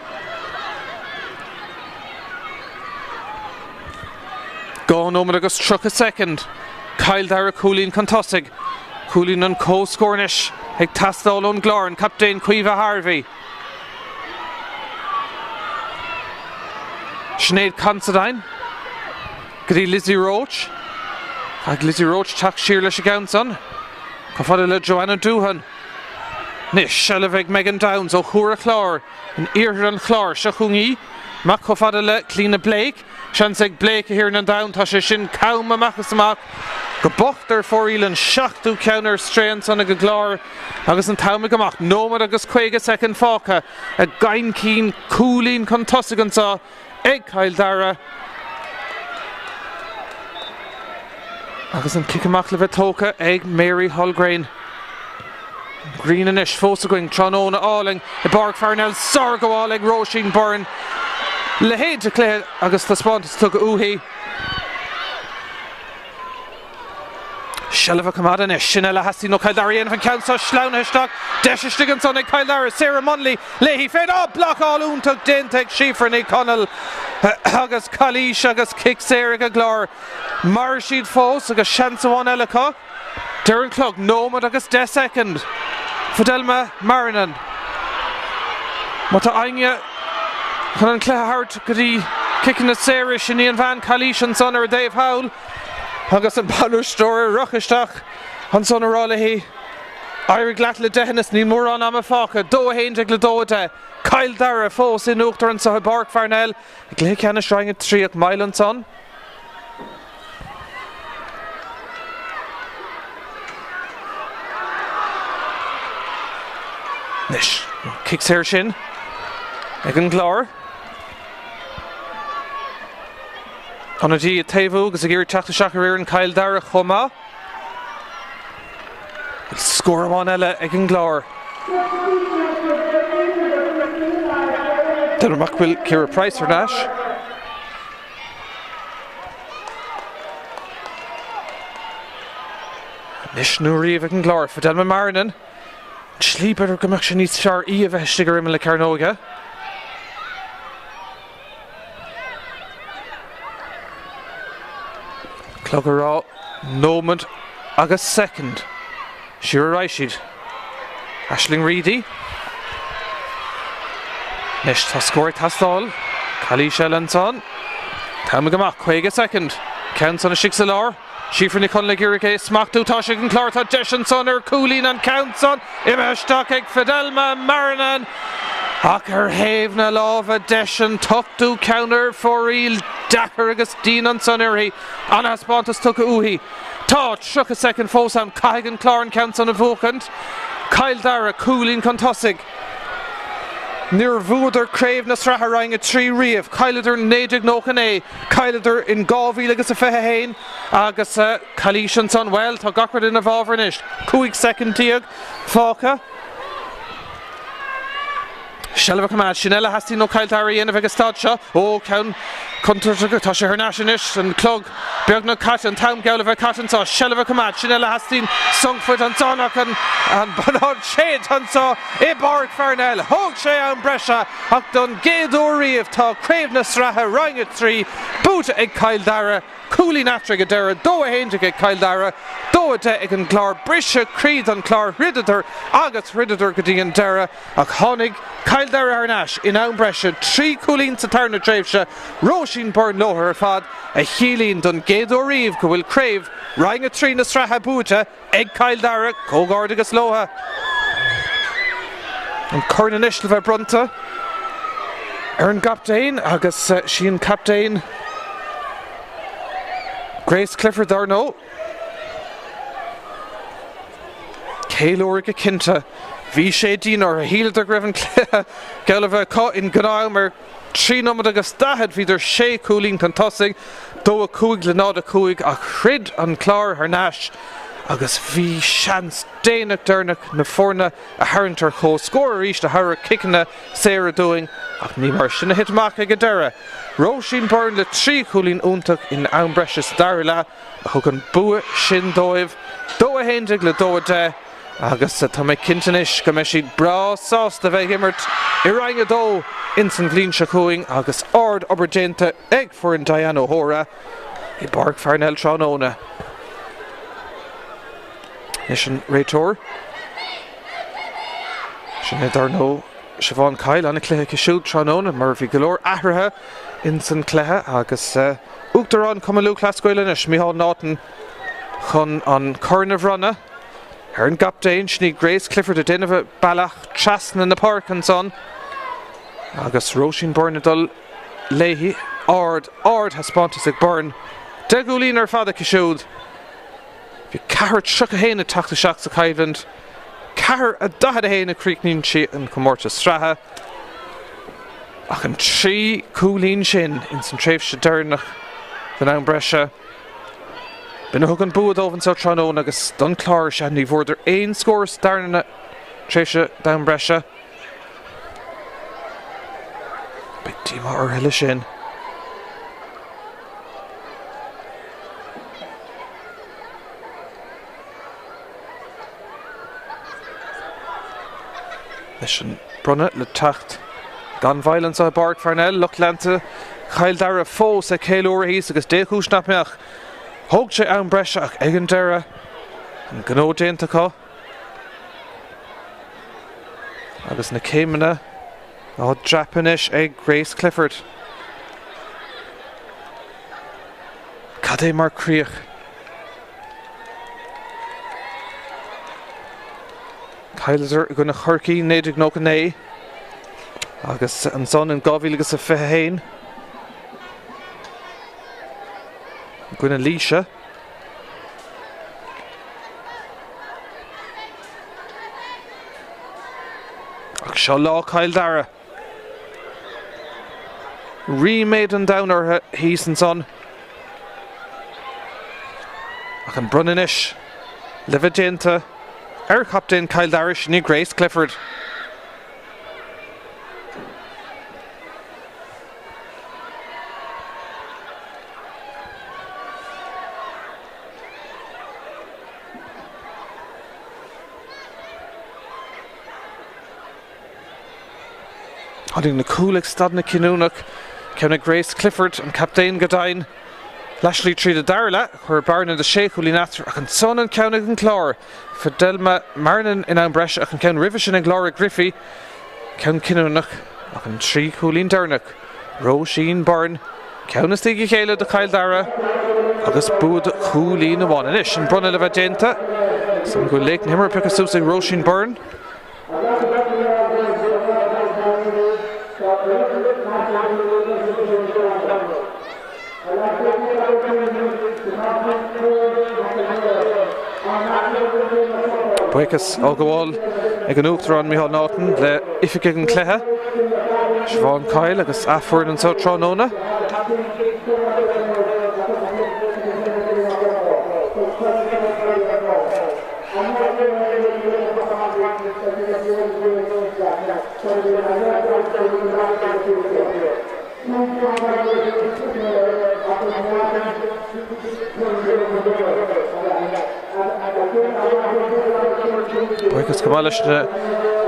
A: Go no Madagus struck a second. Ceannais Dara Cúilín Contosig. Cúilín an co-scornish. Ag tastal on Clár and Captain Cuiva Harvey. Sinead Considine. Gadi Lizzie Roach. Ag Lizzie Roach tak sheer leis a gaunson. Cofadala Joanna Doohan. Nish Shelevig Megan Downs o Chura Clár. An Iran Clár Shachungi. Mac Cofadala Cleana Blake. Shanseg Blake here and down. Tasha Shin Kauma Macasamak. Go bochter for Elan Shachtu counter strains on a Clár. Agus an Tauma Gamak. Nomad agus Quega second Faka. A Gain Keen Cúilín Contosigan saw. Egg Ceannais Dara. Agus an Kickamak Levetoka. Egg Mary Holgrain. Green and Ish Fosagoing Tronona Alling. The Páirc Parnell Sorgo Alling. Roisin Byrne. Lehéad to Clay agus the Spontus took Uhi. Shelva Kamada Nish. Shinella Hasti no Ceannais Dara van Council Schlauna Stock. Desha Stiganson and Ceannais Dara. Sarah Munley. Leahy fed up. Block all Untuk Dentek Schiefer Nick Connell. Agus Kalish agus Kick Sarah Clár. Marshid Fos agus Shansa One Ellicott. Darren Clug. Nomad agus De second. Fidelma Marinan. Mata Anya. Conan Clár Gadi kicking the Sarah Shinian Van Kalish and son or Dave Howell. Agus an Balur Store Rochistach an son Raleigh. Irish Glatla Dehennis ni Moran Amafaka. Do Haindig Ladoda. Ceannais Dara Fos in Uachtar and Sah Páirc Parnell. Cluichí Shrine at 3 at Mile and son. Nish kicks her shin. Egan Clár. On a G at Tavu, because a gear Tráchtaire and Ceannais Dara Choma. Score one Ella Egan Clár. Domhnach will Kira Price for Nash. Nish Nuri Egan Clár for Delma Marinan. Sleeper Gamak needs Shar E of a Stiger in Carnoga. Cloggerall, Nomad, agus second. Shira Rashid. Aisling Reedy. Nish Tascory Tastal. Kalish Ellenson. Tamagamak, Quega second. Counts on a Shixalar. Schiefer Nicon Legurike, Smackdu Toshik and Clár Tashin Sonner, Cúilín and counts on Imestakik Fidelma Marinan. Acker Havena Lava Deshan Tukdu counter for real Dakar Augustine and Sonnery. Anna Spontus took Uhi. Todd shook a second Fosam Caigan Clár and counts on a vacant. Ceannais Dara Cúilín Contosig. Near Vuder Crave na Sraith Roinn at 3 Reeve. Ceannais Nedig Nocane. Ceannais in Galville agus a Fehain. Agus Kalish and Son well. Tá gachard in a Valvernish. Cuig second Tiag. Fáca. Shelva Kamad, Shinella Hasti no Ceannais Dara in a Vegastadsha. Oh, Count Contra Tasha Hernashinish and Clug. Bergna Cotton, Town Galva Cotton saw Shelva Kamad, Shinella Hasti, Sungfoot and Zonach and Bernard Shade and saw Páirc Parnell. Hog Shea and Brescia. Hogdon Gaido Reeve. Ta Cravena Sraith Roinn at 3. Boot Egg Ceannais Dara. Cúilín Atrig Dara. Doa Haindig Egg Ceannais Dara. Doa De Egg and Clár. Brisha Creed and Clár. Riddler. Agus Riddler Gadi and Dara. Ach Honig. Ceannais Dara Arnash. In Own Brescia. 3 Cúilín Satarna Dravesha. Roisin Byrne Loher Fad. A Healing done Gaido Reeve. Will Crave. Roinn at 3 na Sraith Buta. Egg Ceannais Dara. Cogardigus Loha. And Corna Nishlva Brunta. Erin Captain. Agus Sheehan Captain. Grace Clifford Darno. Caelorica Kinta. Vishay Dinor. Hilda Greven Galava caught in Gnaumer. 3 number agus dahad vider Shea Cúilín Contosig. Do a Cuig Lenada Cuig a Chrid an Clár Harnash. Agus vi chance Dana Durnach na Forna a Harrinter Ho score reached a Harra Kickna Sarah doing ach ni mar sin hit Mac a Dara. Roisin Byrne le 3 Cúilín Untuk in Ambrecious Darila a Hugan Bua Shin Doiv Do a Haindig le Do a De agus tá mé Kintanish go me siad bra sás de bheith immert I Roinn Do instant Glín Shacoing agus Ard Obergenta ag for in Diana Hora I Páirc Parnell Tróna. Nishan Raitor. Sinna Darno Siobhan Kyle an Cluichí siúd Tránón and Murphy Galore ahrathe in san Cluiche agus Uachtarán Cumalú Clascoilen is Míchéal Nátan chun an Corn of Runna. Her an Gapdain Sní Grace Clifford a Dinah Ballach Trasna in the Park and son. Agus Roinn Burnadul Leahy Ard has Spontisig Burn. Degulín ar fada Kishud. If you carrot shook a hain at Tráchtaire Shacks a Kailand. Car a dahad a hain a Creeknin She and Comorta Straha. Ach an tree coolín shin in St. Tráchtaire Dernach the Noun Brescia. Bin a hugan buad over in South Tránón agus Don Clár Shandy vorder ein scores Darna Tráchtaire Down Brescia. Big team or Hilla shin. Mission Brunnet le tacht gan violence a Páirc Parnell Luchlanta Chail Dara fós a Céil hís agus déchús napmeach Hoog sé an Brescia ach egan Dara an gno déntacha agus na céimena á Japanis ag Grace Clifford Cadé mar críoch Kailaser gona churcií néidir nó né agus an son an gábhíl agus a fithe hain gona líise ach seo lá Cail Dara remade an downer hís an son ach an brunanis Lividenta Captain Cail Dara Sní Grace Clifford. Holding the Coolic Stadna Kinúnach, Ceannais Grace Clifford and Captain Gadain. Lashley Tree the Dara, where Barn and the Sheikh Ulinatra, ach an son and Ceannais and Clár. Fidelma Marnin in an Brescia, ach an Ceann Rivishin and Glóra Griffey. Ceann Kinúnach, ach an Trí Coolín Dernach. Roinn Barn, Ceannais the Míchéal de Cail Dara. Agus Búd Coolín a one ish and Brunna Levadenta. Some good lake Nimmer Picasúsig Roinn Barn. Buicas Ogawal ag an Uachtarán Míchéal Nátan le Ific an Cluiche Siobhan Kyle agus Afford an South Tránóna Buicas Kamalish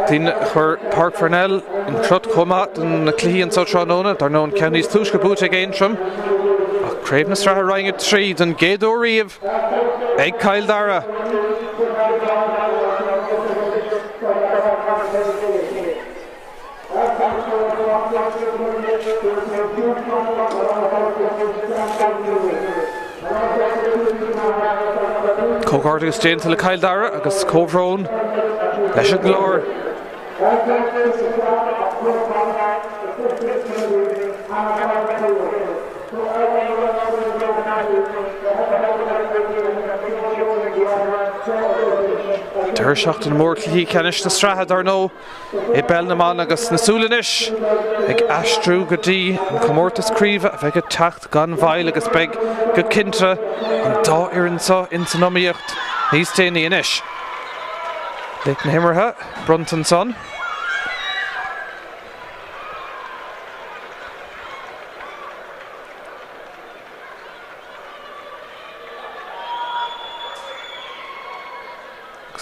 A: Dín chur Páirc Parnell in Crut Comat and Cluichí and South Tránóna Darnón Ceannais Tushka Boot again from Craven Sraith Roinn at 3 and Gédó Riamh ag Cail Dara. Cógart agus déanta le Cail Dara agus Cóbhrón leis an glór. Deir seacht an mór Cluichí Ceannais na Sraith Darno I Peil na man agus na Súlanis ag Astrú go dtí an Comórtas Críomha a bheith go teacht gan bhail agus beg go cintre an dá iarnsa in san nóíocht níos déanaí inis. Leit na himmartha Brunton son.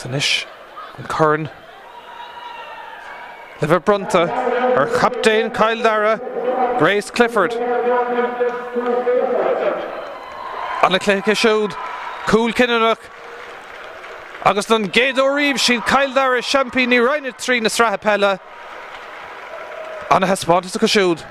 A: Inis an Corn Liver Brunta ar Captain Cail Dara Grace Clifford Anna Cluichí siúd Cool Kinúnach Agus don Géadó Reeve sin Ceannais Dara champion ní Roinn trí na Sraith Peile. Anna has spot is a casiúd.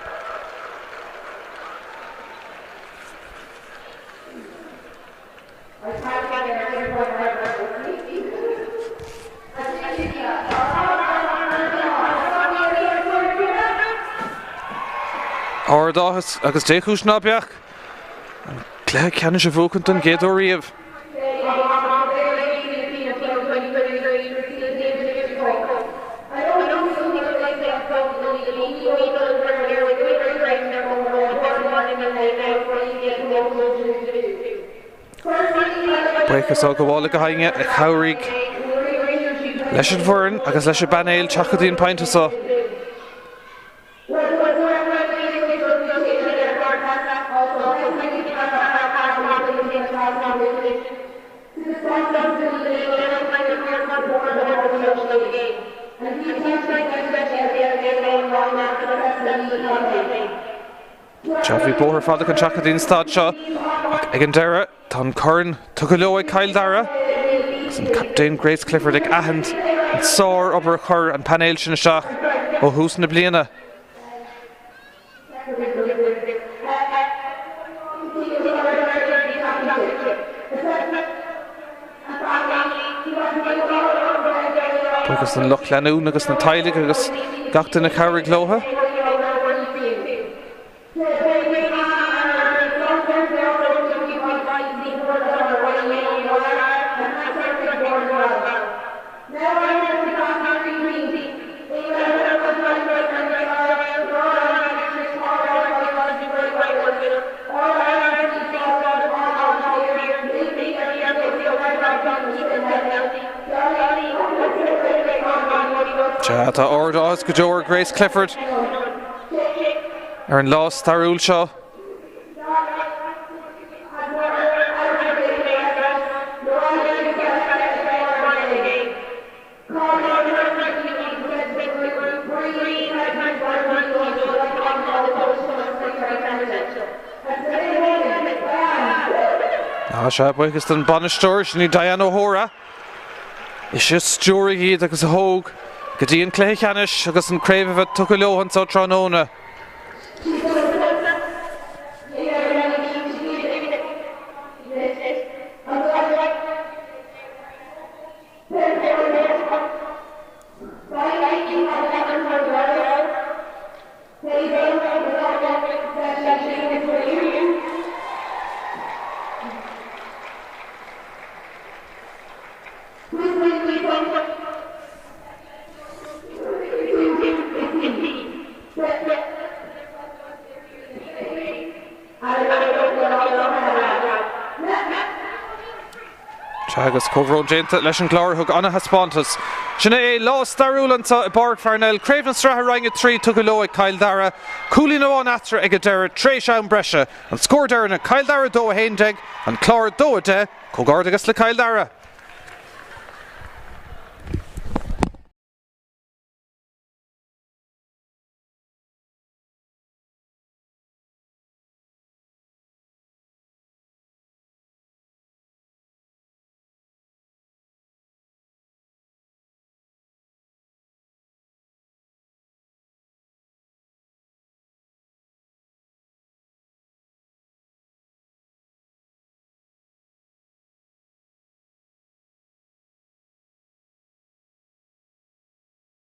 A: Ordáchas agus déchús ná beach. Clé Ceannais a bhúcant don Géadó Reeve. Breachas á go bhála go hainge ag Chomhraig leis an bhfoireann agus leis an banéil teachchadaíon paintas á. Bhí bóthar fada chun teachchadaíon stad seo ag an Dara tá Corrin tu go leo ag Ceannais Dara agus an captain Grace Clifford ag ahand an sár obair a chur an panéil sin isteach ó hús na bliana. Agus an Loch Leanún agus na Tailig agus gachta na Chomhraig lótha. Tá ordáchas go deor Grace Clifford ar an lás starúil seo. Se buchas den banisteoir sin ní Diana O'Hora. Is sé stúra iad agus a thóg go dtí an Cluichí Ceannais agus an craobh bheith tu go leohan sa tránóna. Agus cóhrón déanta leis an Clár thug Anna Haspántas. Sinna é lá starúlanta i Páirc Parnell, craobh na Sraith Roinn trí tu go leo ag Ceannais Dara, cúlí nó an atra ag a Dara tréis an breise, an scór Dara na Ceannais Dara 2-1, an Clár 2-10, cógard agus le Ceannais Dara.